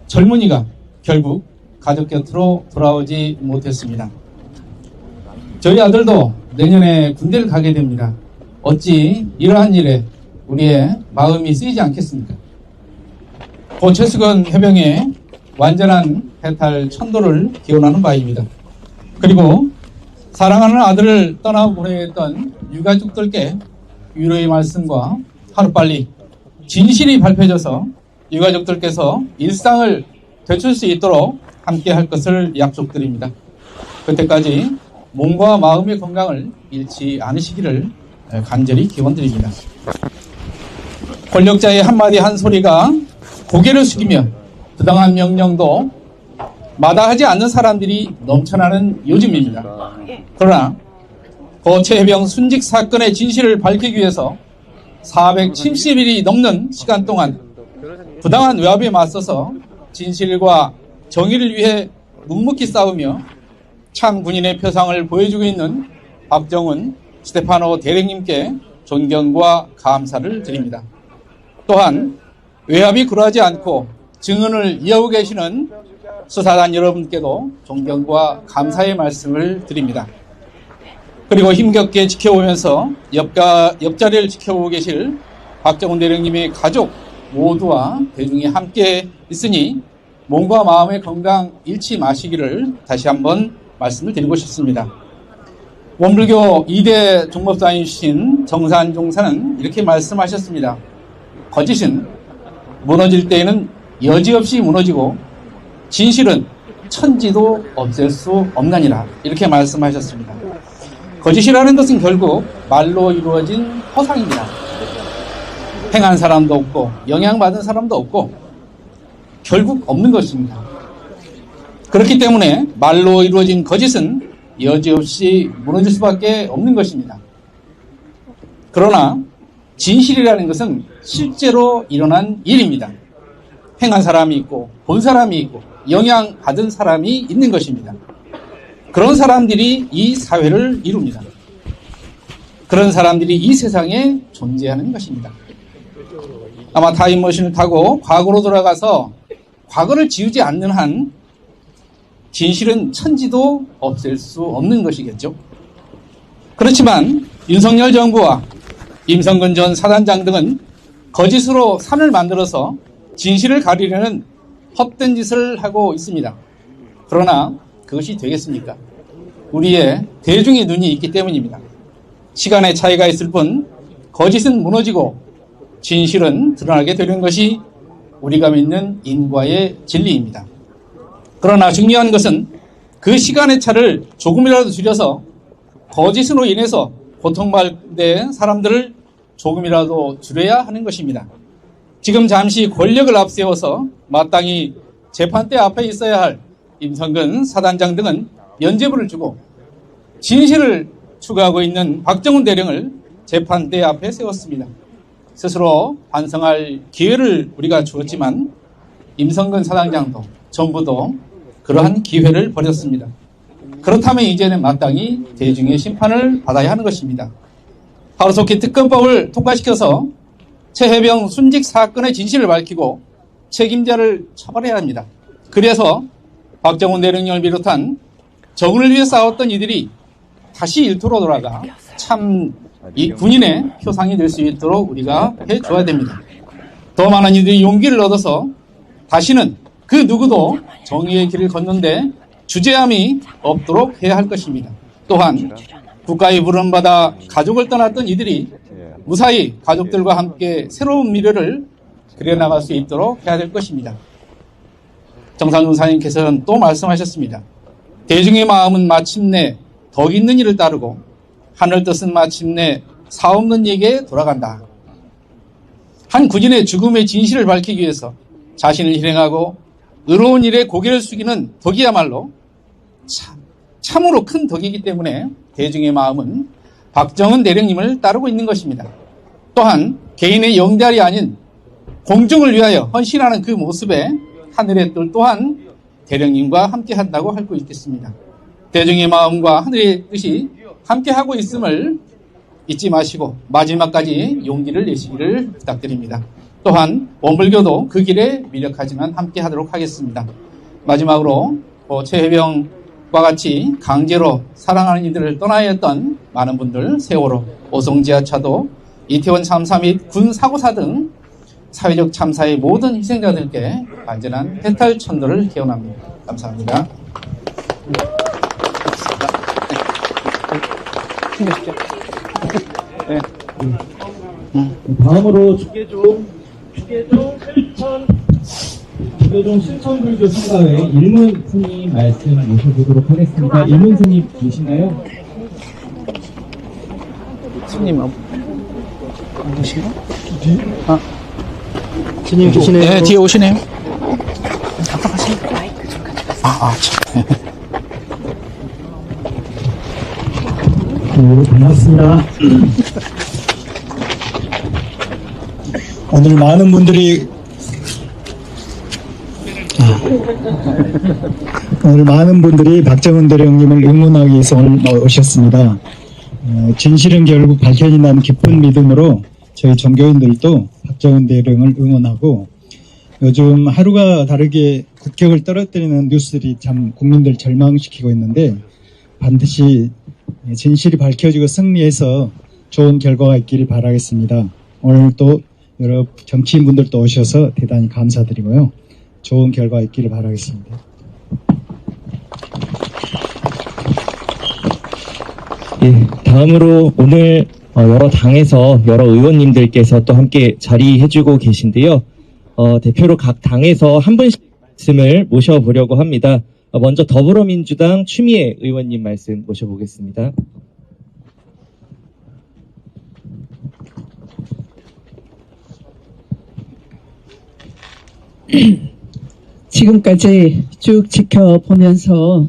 젊은이가 결국 가족 곁으로 돌아오지 못했습니다. 저희 아들도 내년에 군대를 가게 됩니다. 어찌 이러한 일에 우리의 마음이 쓰이지 않겠습니까? 고 최수근 해병의 완전한 해탈 천도를 기원하는 바입니다. 그리고 사랑하는 아들을 떠나보냈던 유가족들께 위로의 말씀과 하루빨리 진실이 밝혀져서 유가족들께서 일상을 되찾을 수 있도록 함께 할 것을 약속드립니다. 그때까지 몸과 마음의 건강을 잃지 않으시기를 간절히 기원드립니다. 권력자의 한마디 한 소리가 고개를 숙이며 부당한 명령도 마다하지 않는 사람들이 넘쳐나는 요즘입니다. 그러나 고 최해병 순직 사건의 진실을 밝히기 위해서 470일이 넘는 시간 동안 부당한 외압에 맞서서 진실과 정의를 위해 묵묵히 싸우며 참 군인의 표상을 보여주고 있는 박정훈 스테파노 대령님께 존경과 감사를 드립니다. 또한 외압이 굴하지 않고 증언을 이어오고 계시는 수사단 여러분께도 존경과 감사의 말씀을 드립니다. 그리고 힘겹게 지켜오면서 옆자리를 지켜보고 계실 박정훈 대령님의 가족 모두와 대중이 함께 있으니 몸과 마음의 건강 잃지 마시기를 다시 한번 말씀을 드리고 싶습니다. 원불교 2대 종법사이신 정산 종사는 이렇게 말씀하셨습니다. 거짓은 무너질 때에는 여지없이 무너지고 진실은 천지도 없앨 수 없나니라 이렇게 말씀하셨습니다. 거짓이라는 것은 결국 말로 이루어진 허상입니다. 행한 사람도 없고 영향받은 사람도 없고 결국 없는 것입니다. 그렇기 때문에 말로 이루어진 거짓은 여지없이 무너질 수밖에 없는 것입니다. 그러나 진실이라는 것은 실제로 일어난 일입니다. 행한 사람이 있고 본 사람이 있고 영향받은 사람이 있는 것입니다. 그런 사람들이 이 사회를 이룹니다. 그런 사람들이 이 세상에 존재하는 것입니다. 아마 타임머신을 타고 과거로 돌아가서 과거를 지우지 않는 한 진실은 천지도 없앨 수 없는 것이겠죠. 그렇지만 윤석열 정부와 임성근 전 사단장 등은 거짓으로 산을 만들어서 진실을 가리려는 헛된 짓을 하고 있습니다. 그러나 그것이 되겠습니까? 우리의 대중의 눈이 있기 때문입니다. 시간의 차이가 있을 뿐 거짓은 무너지고 진실은 드러나게 되는 것이 우리가 믿는 인과의 진리입니다. 그러나 중요한 것은 그 시간의 차를 조금이라도 줄여서 거짓으로 인해서 고통받는 사람들을 조금이라도 줄여야 하는 것입니다. 지금 잠시 권력을 앞세워서 마땅히 재판대 앞에 있어야 할 임성근 사단장 등은 면죄부를 주고 진실을 추구하고 있는 박정훈 대령을 재판대 앞에 세웠습니다. 스스로 반성할 기회를 우리가 주었지만 임성근 사단장도 정부도 그러한 기회를 버렸습니다. 그렇다면 이제는 마땅히 대중의 심판을 받아야 하는 것입니다. 하루속히 특검법을 통과시켜서 최해병 순직 사건의 진실을 밝히고 책임자를 처벌해야 합니다. 그래서 박정훈 대령령을 비롯한 정을 위해 싸웠던 이들이 다시 일터로 돌아가 참 이 군인의 표상이 될 수 있도록 우리가 해줘야 됩니다. 더 많은 이들이 용기를 얻어서 다시는 그 누구도 정의의 길을 걷는데 주저함이 없도록 해야 할 것입니다. 또한 국가의 부름받아 가족을 떠났던 이들이 무사히 가족들과 함께 새로운 미래를 그려나갈 수 있도록 해야 될 것입니다. 정상근 사님께서는 또 말씀하셨습니다. 대중의 마음은 마침내 덕 있는 일을 따르고 하늘 뜻은 마침내 사없는 이에게 돌아간다. 한 군인의 죽음의 진실을 밝히기 위해서 자신을 희생하고 의로운 일에 고개를 숙이는 덕이야말로 참으로 큰 덕이기 때문에 대중의 마음은 박정훈 대령님을 따르고 있는 것입니다. 또한 개인의 영달이 아닌 공중을 위하여 헌신하는 그 모습에 하늘의 뜰 또한 대령님과 함께한다고 할 수 있겠습니다. 대중의 마음과 하늘의 뜻이 함께하고 있음을 잊지 마시고 마지막까지 용기를 내시기를 부탁드립니다. 또한 원불교도 그 길에 미력하지만 함께하도록 하겠습니다. 마지막으로 최혜병과 같이 강제로 사랑하는 이들을 떠나야 했던 많은 분들, 세월호, 오송지하차도, 이태원 참사 및 군 사고사 등 사회적 참사의 모든 희생자들께 안전한 해탈 천도를 기원합니다. 감사합니다. 다음으로 주계종 실천불교 성가회 일문 스님 말씀 모셔보도록 하겠습니다. 일문 스님 계신가요? 스님 안 계시나? 스님 계시네요. 네, 뒤에 오시네요. 반갑습니다. 오늘 많은 분들이 박정훈 대령님을 응원하기 위해서 오늘 오셨습니다. 진실은 결국 밝혀진다는 기쁜 믿음으로 저희 종교인들도 박정훈 대령을 응원하고, 요즘 하루가 다르게 국격을 떨어뜨리는 뉴스들이 참 국민들 절망시키고 있는데 반드시 진실이 밝혀지고 승리해서 좋은 결과가 있기를 바라겠습니다. 오늘 또 여러 정치인분들도 오셔서 대단히 감사드리고요. 좋은 결과 있기를 바라겠습니다. 예, 다음으로 오늘 여러 당에서 여러 의원님들께서 또 함께 자리해주고 계신데요. 대표로 각 당에서 한 분씩 말씀을 모셔보려고 합니다. 먼저 더불어민주당 추미애 의원님 말씀 모셔보겠습니다. 지금까지 쭉 지켜보면서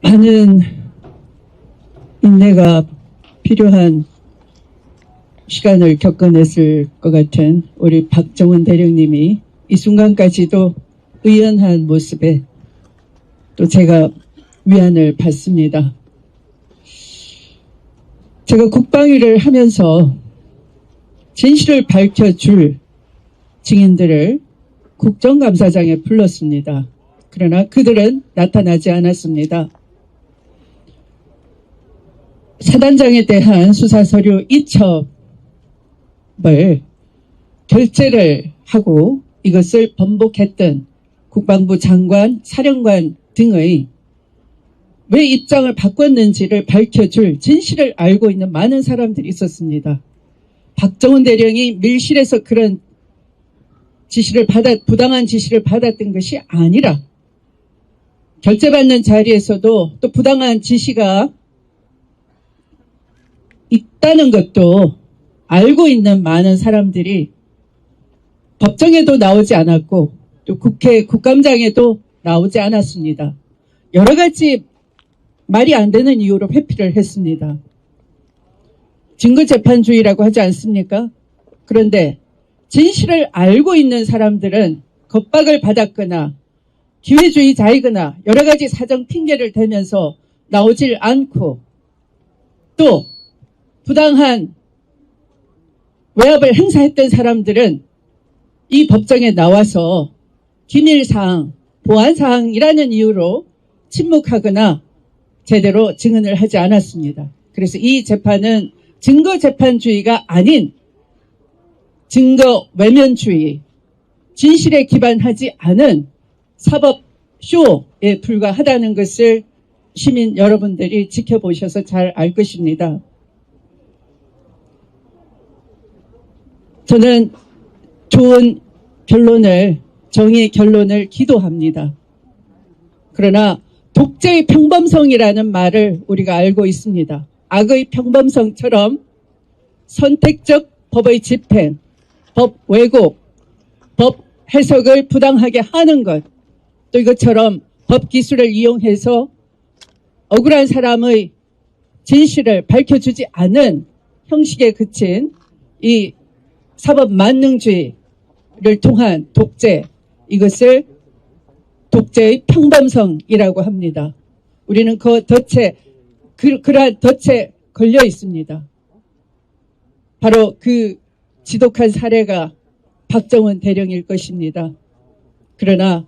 많은 인내가 필요한 시간을 겪어냈을 것 같은 우리 박정훈 대령님이 이 순간까지도 의연한 모습에 또 제가 위안을 받습니다. 제가 국방위를 하면서 진실을 밝혀줄 증인들을 국정감사장에 불렀습니다. 그러나 그들은 나타나지 않았습니다. 사단장에 대한 수사서류 이첩을 결재를 하고 이것을 번복했던 국방부 장관, 사령관 등의 왜 입장을 바꿨는지를 밝혀줄 진실을 알고 있는 많은 사람들이 있었습니다. 박정훈 대령이 밀실에서 그런 부당한 지시를 받았던 것이 아니라 결재받는 자리에서도 또 부당한 지시가 있다는 것도 알고 있는 많은 사람들이 법정에도 나오지 않았고 또 국회 국감장에도 나오지 않았습니다. 여러 가지 말이 안 되는 이유로 회피를 했습니다. 증거재판주의라고 하지 않습니까? 그런데 진실을 알고 있는 사람들은 겁박을 받았거나 기회주의자이거나 여러 가지 사정 핑계를 대면서 나오질 않고 또 부당한 외압을 행사했던 사람들은 이 법정에 나와서 기밀사항, 보안사항이라는 이유로 침묵하거나 제대로 증언을 하지 않았습니다. 그래서 이 재판은 증거재판주의가 아닌 증거 외면주의, 진실에 기반하지 않은 사법쇼에 불과하다는 것을 시민 여러분들이 지켜보셔서 잘 알 것입니다. 저는 좋은 결론을, 정의의 결론을 기도합니다. 그러나 독재의 평범성이라는 말을 우리가 알고 있습니다. 악의 평범성처럼 선택적 법의 집행, 법 왜곡, 법 해석을 부당하게 하는 것, 또 이것처럼 법 기술을 이용해서 억울한 사람의 진실을 밝혀주지 않은 형식에 그친 이 사법 만능주의를 통한 독재, 이것을 독재의 평범성이라고 합니다. 우리는 그 덫에, 그러한 덫에 걸려 있습니다. 바로 그 지독한 사례가 박정훈 대령일 것입니다. 그러나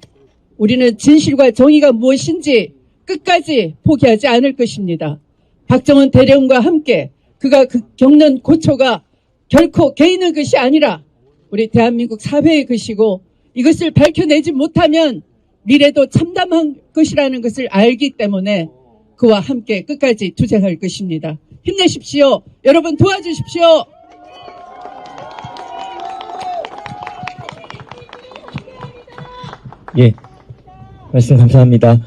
우리는 진실과 정의가 무엇인지 끝까지 포기하지 않을 것입니다. 박정훈 대령과 함께 그가 겪는 고초가 결코 개인의 것이 아니라 우리 대한민국 사회의 것이고, 이것을 밝혀내지 못하면 미래도 참담한 것이라는 것을 알기 때문에 그와 함께 끝까지 투쟁할 것입니다. 힘내십시오. 여러분 도와주십시오. 예, 말씀 감사합니다.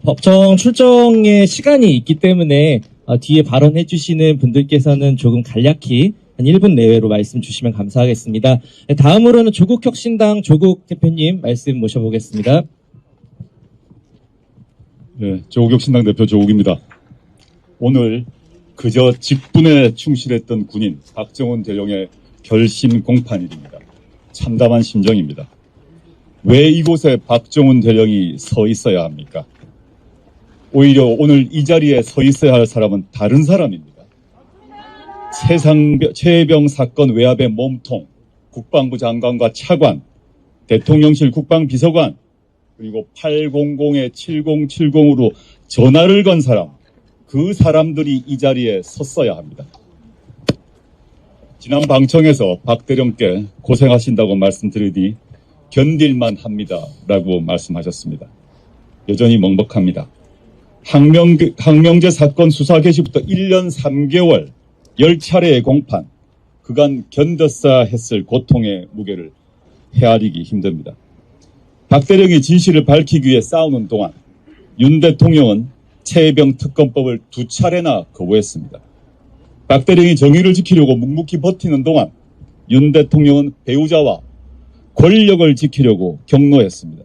법정 출정의 시간이 있기 때문에 뒤에 발언해 주시는 분들께서는 조금 간략히 한 1분 내외로 말씀 주시면 감사하겠습니다. 다음으로는 조국혁신당 조국 대표님 말씀 모셔보겠습니다. 네, 조국혁신당 대표 조국입니다. 오늘 그저 직분에 충실했던 군인 박정훈 대령의 결심 공판일입니다. 참담한 심정입니다. 왜 이곳에 박정훈 대령이 서 있어야 합니까? 오히려 오늘 이 자리에 서 있어야 할 사람은 다른 사람입니다. 최해병 사건 외압의 몸통, 국방부 장관과 차관, 대통령실 국방비서관, 그리고 800에 7070으로 전화를 건 사람, 그 사람들이 이 자리에 섰어야 합니다. 지난 방청에서 박 대령께 고생하신다고 말씀드리니 견딜만 합니다 라고 말씀하셨습니다. 여전히 먹먹합니다. 항명제 사건 수사 개시부터 1년 3개월 10차례의 공판, 그간 견뎠어야 했을 고통의 무게를 헤아리기 힘듭니다. 박 대령이 진실을 밝히기 위해 싸우는 동안 윤 대통령은 최해병 특검법을 2차례나 거부했습니다. 박 대령이 정의를 지키려고 묵묵히 버티는 동안 윤 대통령은 배우자와 권력을 지키려고 경로했습니다.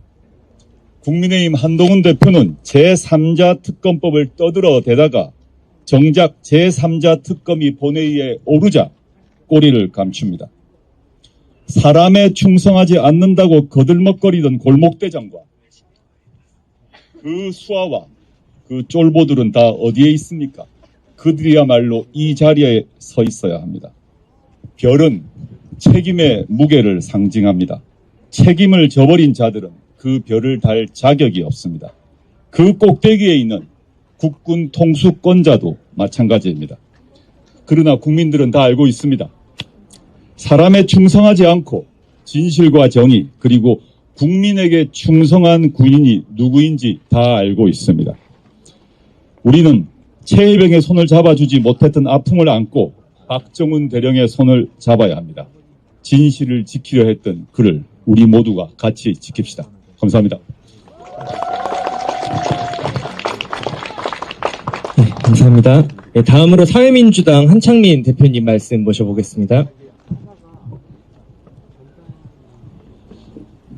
국민의힘 한동훈 대표는 제3자 특검법을 떠들어대다가 정작 제3자 특검이 본회의에 오르자 꼬리를 감춥니다. 사람에 충성하지 않는다고 거들먹거리던 골목대장과 그 수하와 그 쫄보들은 다 어디에 있습니까? 그들이야말로 이 자리에 서 있어야 합니다. 별은 책임의 무게를 상징합니다. 책임을 저버린 자들은 그 별을 달 자격이 없습니다. 그 꼭대기에 있는 국군 통수권자도 마찬가지입니다. 그러나 국민들은 다 알고 있습니다. 사람에 충성하지 않고 진실과 정의, 그리고 국민에게 충성한 군인이 누구인지 다 알고 있습니다. 우리는 최해병의 손을 잡아주지 못했던 아픔을 안고 박정훈 대령의 손을 잡아야 합니다. 진실을 지키려 했던 그를 우리 모두가 같이 지킵시다. 감사합니다. 네, 감사합니다. 네, 다음으로 사회민주당 한창민 대표님 말씀 모셔보겠습니다.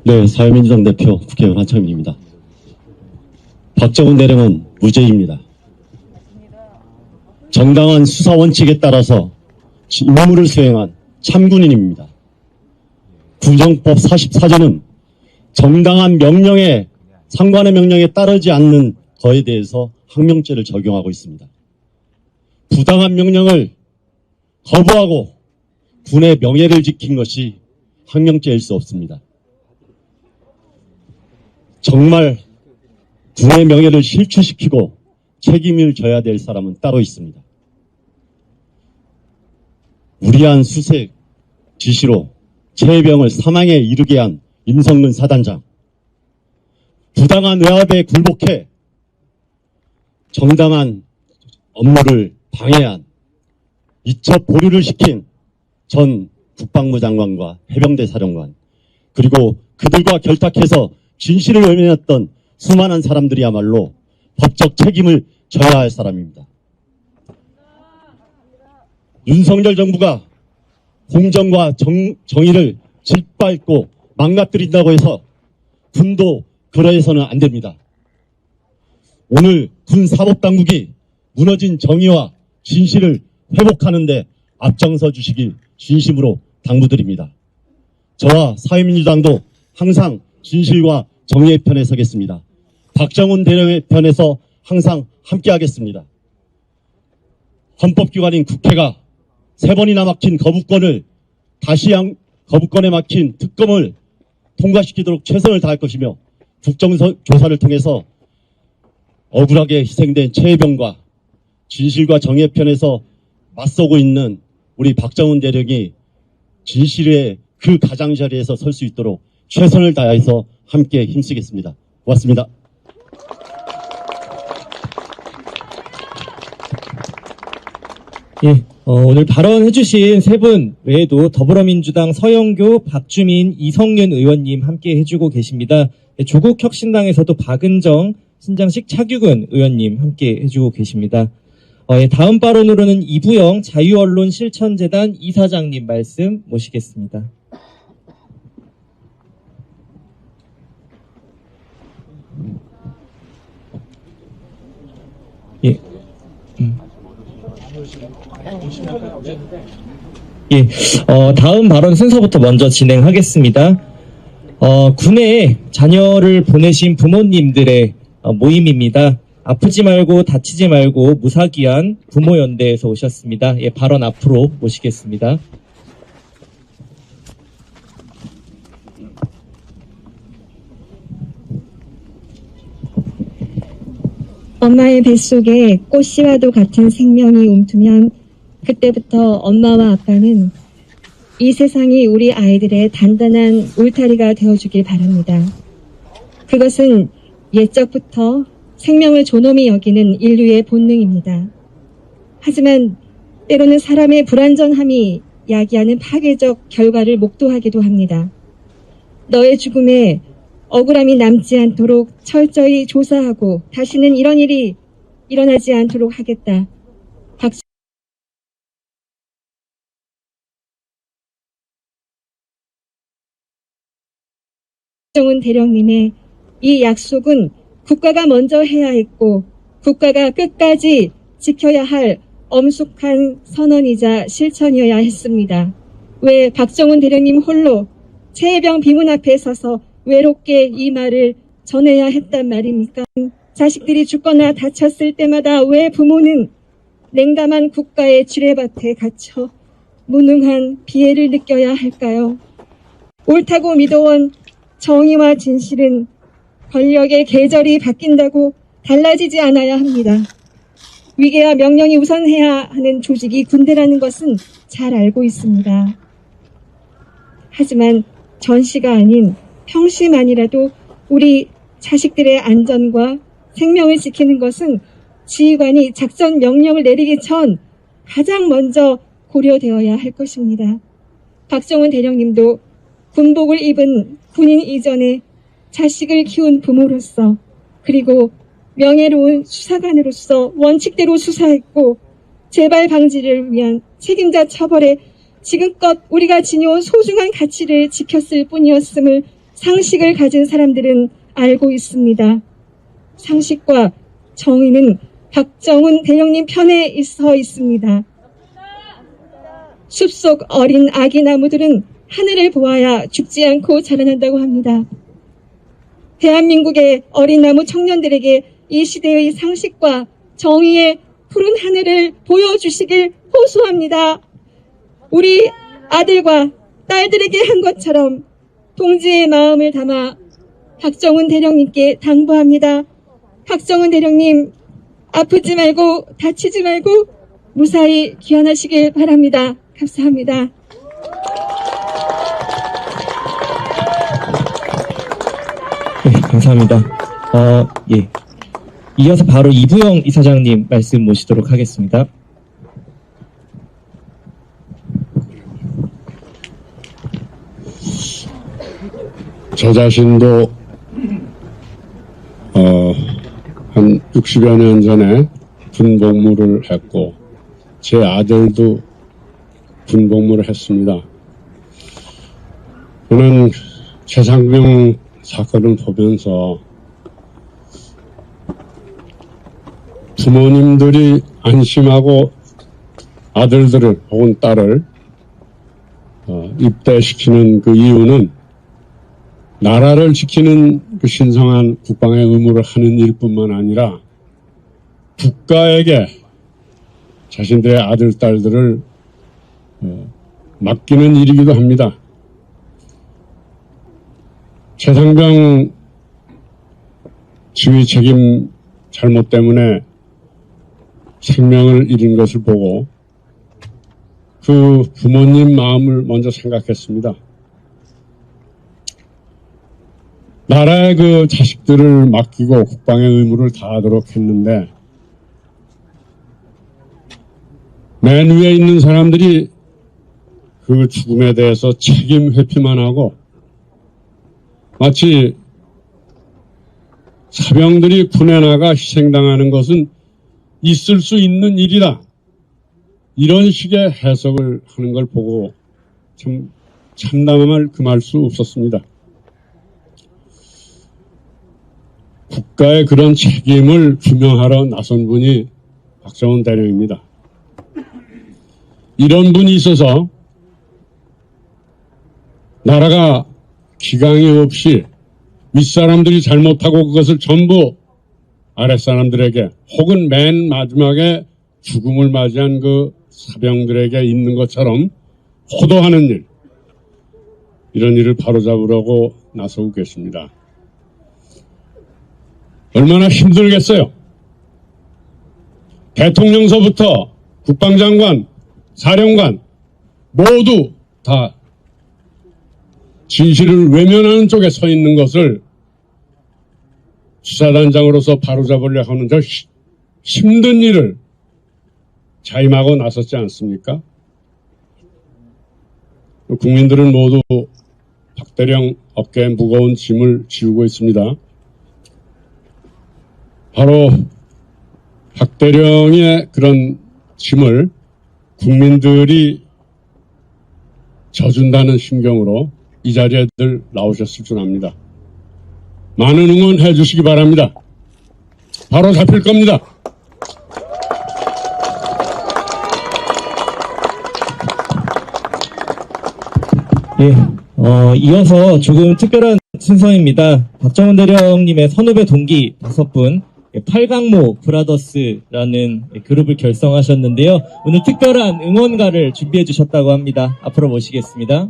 네, 사회민주당 대표 국회의원 한창민입니다. 박정훈 대령은 무죄입니다. 정당한 수사 원칙에 따라서 임무를 수행한 참군인입니다. 군정법 44조는 정당한 명령에, 상관의 명령에 따르지 않는 거에 대해서 항명죄를 적용하고 있습니다. 부당한 명령을 거부하고 군의 명예를 지킨 것이 항명죄일 수 없습니다. 정말 군의 명예를 실추시키고 책임을 져야 될 사람은 따로 있습니다. 무리한 수색 지시로 최혜병을 사망에 이르게 한 임성근 사단장, 부당한 외압에 굴복해 정당한 업무를 방해한, 이첩 보류를 시킨 전 국방부 장관과 해병대 사령관, 그리고 그들과 결탁해서 진실을 외면했던 수많은 사람들이야말로 법적 책임을 져야 할 사람입니다. 윤석열 정부가 공정과 정의를 짓밟고 망가뜨린다고 해서 군도 그러해서는 안 됩니다. 오늘 군 사법당국이 무너진 정의와 진실을 회복하는 데 앞장서 주시길 진심으로 당부드립니다. 저와 사회민주당도 항상 진실과 정의의 편에 서겠습니다. 박정훈 대령의 편에서 항상 함께하겠습니다. 헌법기관인 국회가 3번이나 막힌 거부권을 거부권에 막힌 특검을 통과시키도록 최선을 다할 것이며, 국정조사를 통해서 억울하게 희생된 최혜병과 진실과 정의의 편에서 맞서고 있는 우리 박정훈 대령이 진실의 그 가장자리에서 설 수 있도록 최선을 다해서 함께 힘쓰겠습니다. 고맙습니다. 예, 오늘 발언해주신 세 분 외에도 더불어민주당 서영교, 박주민, 이성윤 의원님 함께 해주고 계십니다. 예, 조국혁신당에서도 박은정, 신장식 차규근 의원님 함께 해주고 계십니다. 예, 다음 발언으로는 이부영 자유언론실천재단 이사장님 말씀 모시겠습니다. 예. 예, 다음 발언 순서부터 먼저 진행하겠습니다. 군에 자녀를 보내신 부모님들의 모임입니다. 아프지 말고 다치지 말고 무사기한 부모연대에서 오셨습니다. 예, 발언 앞으로 모시겠습니다. 엄마의 뱃속에 꽃씨와도 같은 생명이 움트면 그때부터 엄마와 아빠는 이 세상이 우리 아이들의 단단한 울타리가 되어주길 바랍니다. 그것은 옛적부터 생명을 존엄히 여기는 인류의 본능입니다. 하지만 때로는 사람의 불완전함이 야기하는 파괴적 결과를 목도하기도 합니다. 너의 죽음에 억울함이 남지 않도록 철저히 조사하고 다시는 이런 일이 일어나지 않도록 하겠다. 박정훈 대령님의 이 약속은 국가가 먼저 해야 했고 국가가 끝까지 지켜야 할 엄숙한 선언이자 실천이어야 했습니다. 왜 박정훈 대령님 홀로 최혜병 비문 앞에 서서 외롭게 이 말을 전해야 했단 말입니까? 자식들이 죽거나 다쳤을 때마다 왜 부모는 냉담한 국가의 지뢰밭에 갇혀 무능한 비애를 느껴야 할까요? 옳다고 믿어온 정의와 진실은 권력의 계절이 바뀐다고 달라지지 않아야 합니다. 위계와 명령이 우선해야 하는 조직이 군대라는 것은 잘 알고 있습니다. 하지만 전시가 아닌 평시만이라도 우리 자식들의 안전과 생명을 지키는 것은 지휘관이 작전 명령을 내리기 전 가장 먼저 고려되어야 할 것입니다. 박정훈 대령님도 군복을 입은 군인 이전에 자식을 키운 부모로서 그리고 명예로운 수사관으로서 원칙대로 수사했고 재발 방지를 위한 책임자 처벌에 지금껏 우리가 지녀온 소중한 가치를 지켰을 뿐이었음을 상식을 가진 사람들은 알고 있습니다. 상식과 정의는 박정훈 대령님 편에 서 있습니다. 숲속 어린 아기 나무들은 하늘을 보아야 죽지 않고 자라난다고 합니다. 대한민국의 어린 나무 청년들에게 이 시대의 상식과 정의의 푸른 하늘을 보여주시길 호소합니다. 우리 아들과 딸들에게 한 것처럼 동지의 마음을 담아 박정훈 대령님께 당부합니다. 박정훈 대령님, 아프지 말고 다치지 말고 무사히 귀환하시길 바랍니다. 감사합니다. 네, 감사합니다. 예. 이어서 바로 이부영 이사장님 말씀 모시도록 하겠습니다. 저 자신도 한 60여 년 전에 군복무를 했고 제 아들도 군복무를 했습니다. 저는 최상병 사건을 보면서 부모님들이 안심하고 아들들을 혹은 딸을 입대시키는 그 이유는 나라를 지키는 그 신성한 국방의 의무를 하는 일뿐만 아니라 국가에게 자신들의 아들, 딸들을 맡기는 일이기도 합니다. 최상병 지휘 책임 잘못 때문에 생명을 잃은 것을 보고 그 부모님 마음을 먼저 생각했습니다. 나라의 그 자식들을 맡기고 국방의 의무를 다하도록 했는데 맨 위에 있는 사람들이 그 죽음에 대해서 책임 회피만 하고 마치 사병들이 군에 나가 희생당하는 것은 있을 수 있는 일이다. 이런 식의 해석을 하는 걸 보고 참 참담함을 금할 수 없었습니다. 국가의 그런 책임을 규명하러 나선 분이 박정훈 대령입니다. 이런 분이 있어서 나라가 기강이 없이 윗사람들이 잘못하고 그것을 전부 아랫사람들에게 혹은 맨 마지막에 죽음을 맞이한 그 사병들에게 있는 것처럼 호도하는 일, 이런 일을 바로잡으려고 나서고 계십니다. 얼마나 힘들겠어요. 대통령서부터 국방장관, 사령관 모두 다 진실을 외면하는 쪽에 서 있는 것을 수사단장으로서 바로잡으려 하는 저 힘든 일을 자임하고 나섰지 않습니까? 국민들은 모두 박대령 어깨에 무거운 짐을 지우고 있습니다. 바로 박대령의 그런 짐을 국민들이 져준다는 심경으로 이 자리에 늘 나오셨을 줄 압니다. 많은 응원해 주시기 바랍니다. 바로 잡힐 겁니다. 예, 이어서 조금 특별한 순서입니다. 박정훈 대령님의 선후배 동기 5분, 8강모 브라더스라는 그룹을 결성하셨는데요. 오늘 특별한 응원가를 준비해 주셨다고 합니다. 앞으로 모시겠습니다.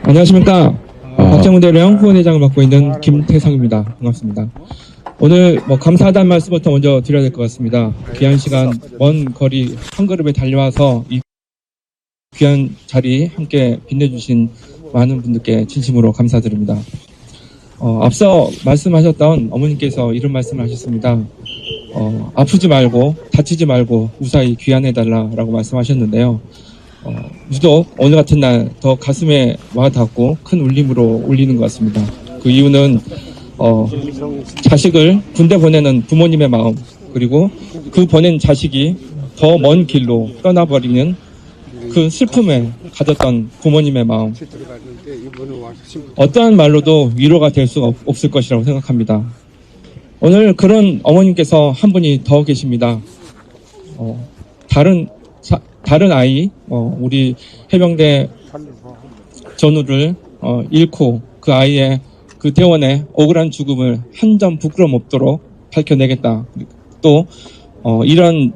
안녕하십니까. 박정훈 대령 후원회장을 맡고 있는 김태성입니다. 반갑습니다. 오늘 감사하다는 말씀부터 먼저 드려야 될 것 같습니다. 귀한 시간, 먼 거리 한 걸음에 달려와서 이 귀한 자리 함께 빛내주신 많은 분들께 진심으로 감사드립니다. 앞서 말씀하셨던 어머님께서 이런 말씀을 하셨습니다. 아프지 말고 다치지 말고 무사히 귀환해달라고 말씀하셨는데요. 유독 오늘 같은 날 더 가슴에 와닿고 큰 울림으로 울리는 것 같습니다. 그 이유는 자식을 군대 보내는 부모님의 마음, 그리고 그 보낸 자식이 더 먼 길로 떠나버리는 그 슬픔에 가졌던 부모님의 마음, 어떠한 말로도 위로가 될 수가 없을 것이라고 생각합니다. 오늘 그런 어머님께서 한 분이 더 계십니다. 다른 아이, 우리 해병대 전우를 잃고 그 아이의 그 대원의 억울한 죽음을 한 점 부끄럼 없도록 밝혀내겠다. 또 이런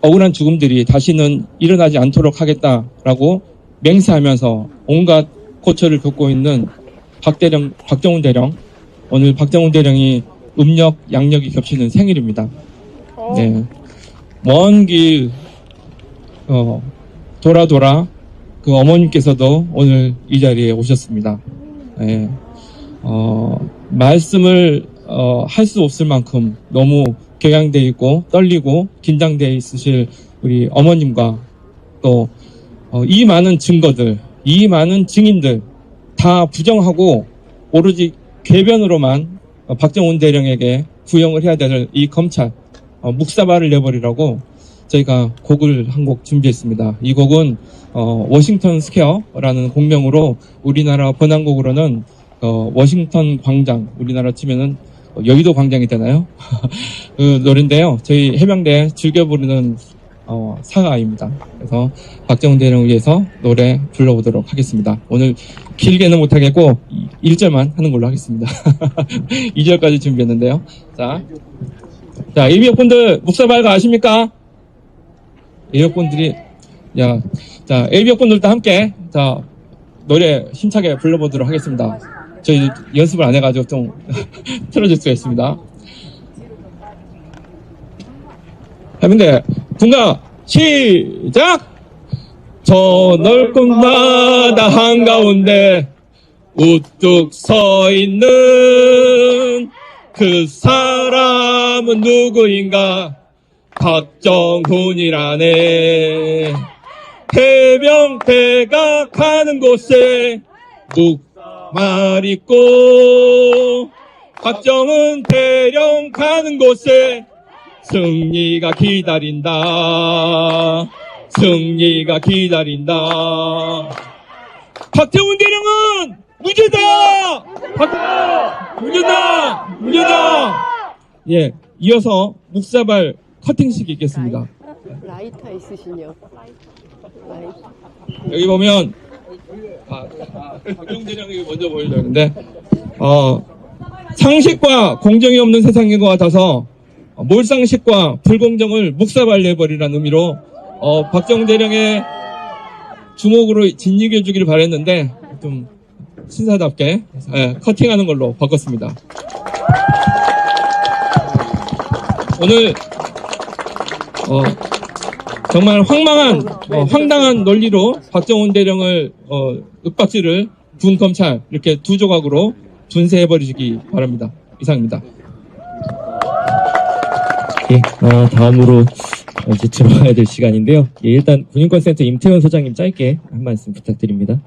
억울한 죽음들이 다시는 일어나지 않도록 하겠다라고 맹세하면서 온갖 고초를 겪고 있는 박정훈 대령. 오늘 박정훈 대령이 음력, 양력이 겹치는 생일입니다. 네. 먼 길 돌아 그 어머님께서도 오늘 이 자리에 오셨습니다. 네. 말씀을 할 수 없을 만큼 너무 격양돼 있고 떨리고 긴장돼 있으실 우리 어머님과 또 이 많은 증거들, 이 많은 증인들 다 부정하고 오로지 궤변으로만 박정훈 대령에게 구형을 해야 될 이 검찰 묵사발을 내버리라고 저희가 곡을 한 곡 준비했습니다. 이 곡은 워싱턴 스퀘어라는 곡명으로 우리나라 번안곡으로는 워싱턴 광장, 우리나라 치면은 여의도 광장이 되나요? 그 노래인데요. 저희 해병대 즐겨 부르는 사가입니다. 그래서 박정훈 대령을 위해서 노래 불러보도록 하겠습니다. 오늘 길게는 못하겠고 1절만 하는 걸로 하겠습니다. 2절까지 준비했는데요. 자, AB역분들 묵사발가 아십니까? AB역분들이 자, AB역분들도 함께 노래 힘차게 불러보도록 하겠습니다. 저희 연습을 안 해가지고 좀 틀어줄 수가 있습니다. 해병대 군가 시작! 저 넓은 바다 한가운데 우뚝 서 있는 그 사람은 누구인가? 박정훈이라네. 해병대가 가는 곳에 묵말 있고 박정훈 대령 가는 곳에 승리가 기다린다. 승리가 기다린다. 박정훈 대령은 무죄다. 무죄다. 무죄다. 예, 이어서 묵사발 커팅식 있겠습니다. 라이터 있으시냐? 여기 보면 박정훈 대령이 먼저 보여줬는데 상식과 공정이 없는 세상인 것 같아서 몰상식과 불공정을 묵사발 내버리라는 의미로 박정훈 대령의 주목으로 진입해 주기를 바랬는데 좀 신사답게 커팅하는 걸로 바꿨습니다. 오늘 정말 황당한 논리로 박정훈 대령을 윽박지를 군 검찰 이렇게 두 조각으로 분쇄해버리시기 바랍니다. 이상입니다. 예, 다음으로 이제 들어가야 될 시간인데요. 예, 일단 군인권센터 임태원 소장님 짧게 한 말씀 부탁드립니다.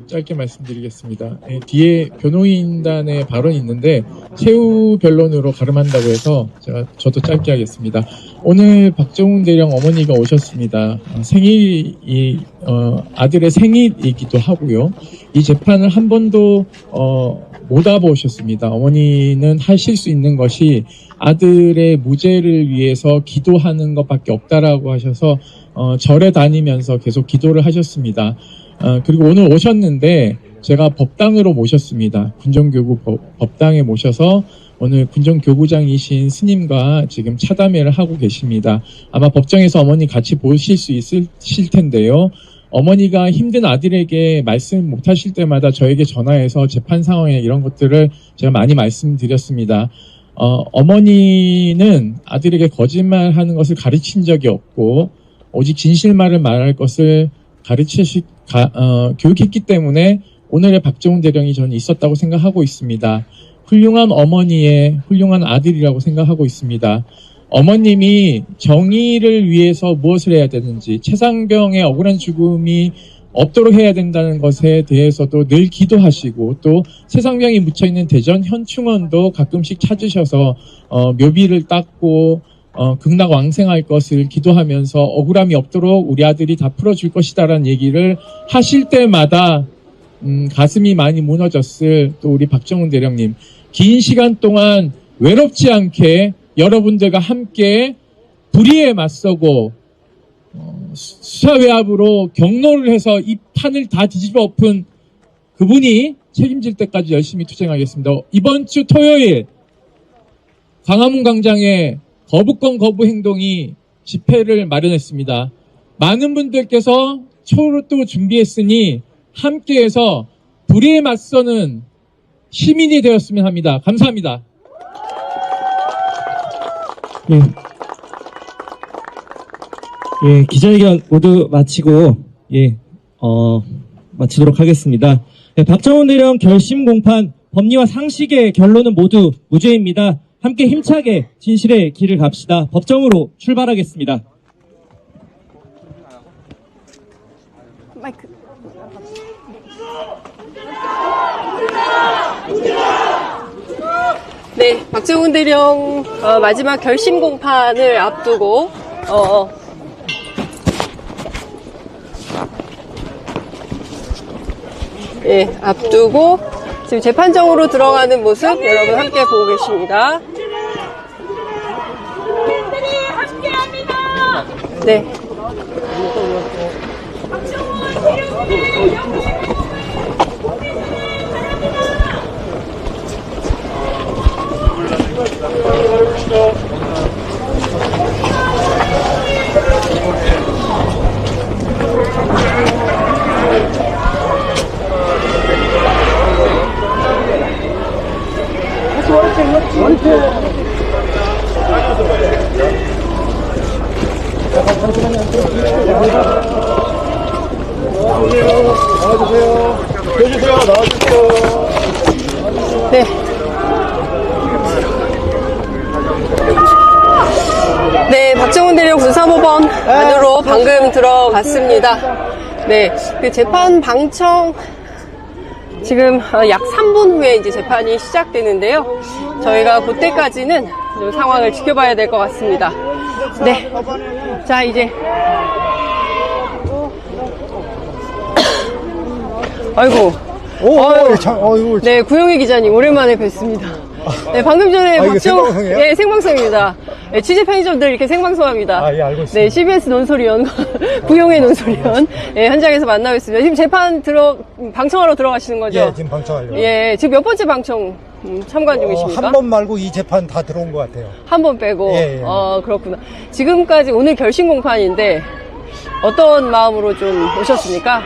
짧게 말씀드리겠습니다. 예, 뒤에 변호인단의 발언이 있는데 최후 변론으로 가름한다고 해서 저도 짧게 하겠습니다. 오늘 박정훈 대령 어머니가 오셨습니다. 생일이 아들의 생일이기도 하고요. 이 재판을 한 번도 못 와보셨습니다. 어머니는 하실 수 있는 것이 아들의 무죄를 위해서 기도하는 것밖에 없다라고 하셔서 절에 다니면서 계속 기도를 하셨습니다. 그리고 오늘 오셨는데 제가 법당으로 모셨습니다. 군정교구 법당에 모셔서 오늘 군정교구장이신 스님과 지금 차담회를 하고 계십니다. 아마 법정에서 어머니 같이 보실 수 있으실 텐데요. 어머니가 힘든 아들에게 말씀 못 하실 때마다 저에게 전화해서 재판 상황에 이런 것들을 제가 많이 말씀드렸습니다. 어머니는 아들에게 거짓말하는 것을 가르친 적이 없고 오직 진실말을 말할 것을 교육했기 때문에 오늘의 박정훈 대령이 저는 있었다고 생각하고 있습니다. 훌륭한 어머니의 훌륭한 아들이라고 생각하고 있습니다. 어머님이 정의를 위해서 무엇을 해야 되는지, 최상병의 억울한 죽음이 없도록 해야 된다는 것에 대해서도 늘 기도하시고, 또 최상병이 묻혀있는 대전 현충원도 가끔씩 찾으셔서 묘비를 닦고 극락왕생할 것을 기도하면서 억울함이 없도록 우리 아들이 다 풀어줄 것이다라는 얘기를 하실 때마다 가슴이 많이 무너졌을 또 우리 박정훈 대령님, 긴 시간 동안 외롭지 않게 여러분들과 함께 불의에 맞서고 수사외압으로 경로를 해서 이 판을 다 뒤집어 엎은 그분이 책임질 때까지 열심히 투쟁하겠습니다. 이번 주 토요일 광화문 광장에 거부권 거부 행동이 집회를 마련했습니다. 많은 분들께서 초로 준비했으니 함께해서 불의에 맞서는 시민이 되었으면 합니다. 감사합니다. 기자회견 모두 마치고 마치도록 하겠습니다. 박정훈 대령 결심 공판 법리와 상식의 결론은 모두 무죄입니다. 함께 힘차게 진실의 길을 갑시다. 법정으로 출발하겠습니다. 마이크. 네, 박정훈 대령 마지막 결심 공판을 앞두고 앞두고 지금 재판정으로 들어가는 모습 여러분 함께 보고 계십니다. 네. 네. 네, 박정훈 대령 군사법원 안으로 방금 들어갔습니다. 네, 그 재판 방청 지금 약 3분 후에 이제 재판이 시작되는데요. 저희가 그때까지는 좀 상황을 지켜봐야 될 것 같습니다. 네, 자 이제 아이고. 네, 구영희 기자님 오랜만에 뵙습니다. 네, 방금 전에 생방송이에요? 네, 생방송입니다. 네, 취재 편의점들 이렇게 생방송합니다. 예, 알고 있습니다. 네, CBS 논소리원, 구영희 논소리원, 네, 현장에서 만나고 있습니다. 지금 재판 방청하러 들어가시는 거죠? 예, 지금 방청하려고. 예, 지금 몇 번째 방청 참관 중이십니까? 한 번 말고 이 재판 다 들어온 것 같아요. 한 번 빼고? 예. 그렇구나. 지금까지 오늘 결심 공판인데 어떤 마음으로 좀 오셨습니까?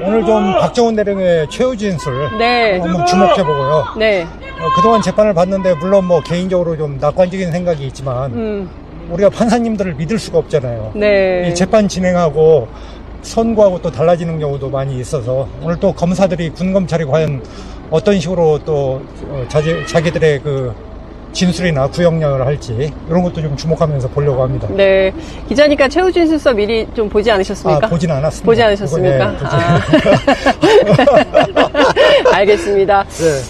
오늘 좀 박정훈 대령의 최후 진술 네. 한번 주목해보고요. 네. 그동안 재판을 봤는데 물론 뭐 개인적으로 좀 낙관적인 생각이 있지만 우리가 판사님들을 믿을 수가 없잖아요. 네. 이 재판 진행하고 선고하고 또 달라지는 경우도 많이 있어서 오늘 또 검사들이 군검찰이 과연 어떤 식으로 또 자기들의 그 진술이나 구형량을 할지 이런 것도 좀 주목하면서 보려고 합니다. 네. 기자니까 최후 진술서 미리 좀 보지 않으셨습니까? 보진 않았습니다. 보지 않으셨습니까? 알겠습니다.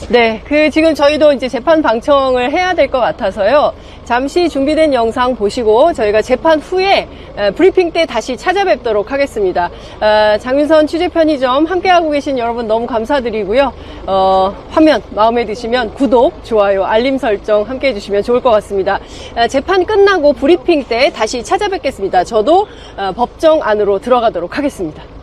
네. 지금 저희도 이제 재판 방청을 해야 될 것 같아서요. 잠시 준비된 영상 보시고 저희가 재판 후에 브리핑 때 다시 찾아뵙도록 하겠습니다. 장윤선 취재 편의점 함께하고 계신 여러분 너무 감사드리고요. 화면 마음에 드시면 구독, 좋아요, 알림 설정 함께 해주시면 좋을 것 같습니다. 재판 끝나고 브리핑 때 다시 찾아뵙겠습니다. 저도 법정 안으로 들어가도록 하겠습니다.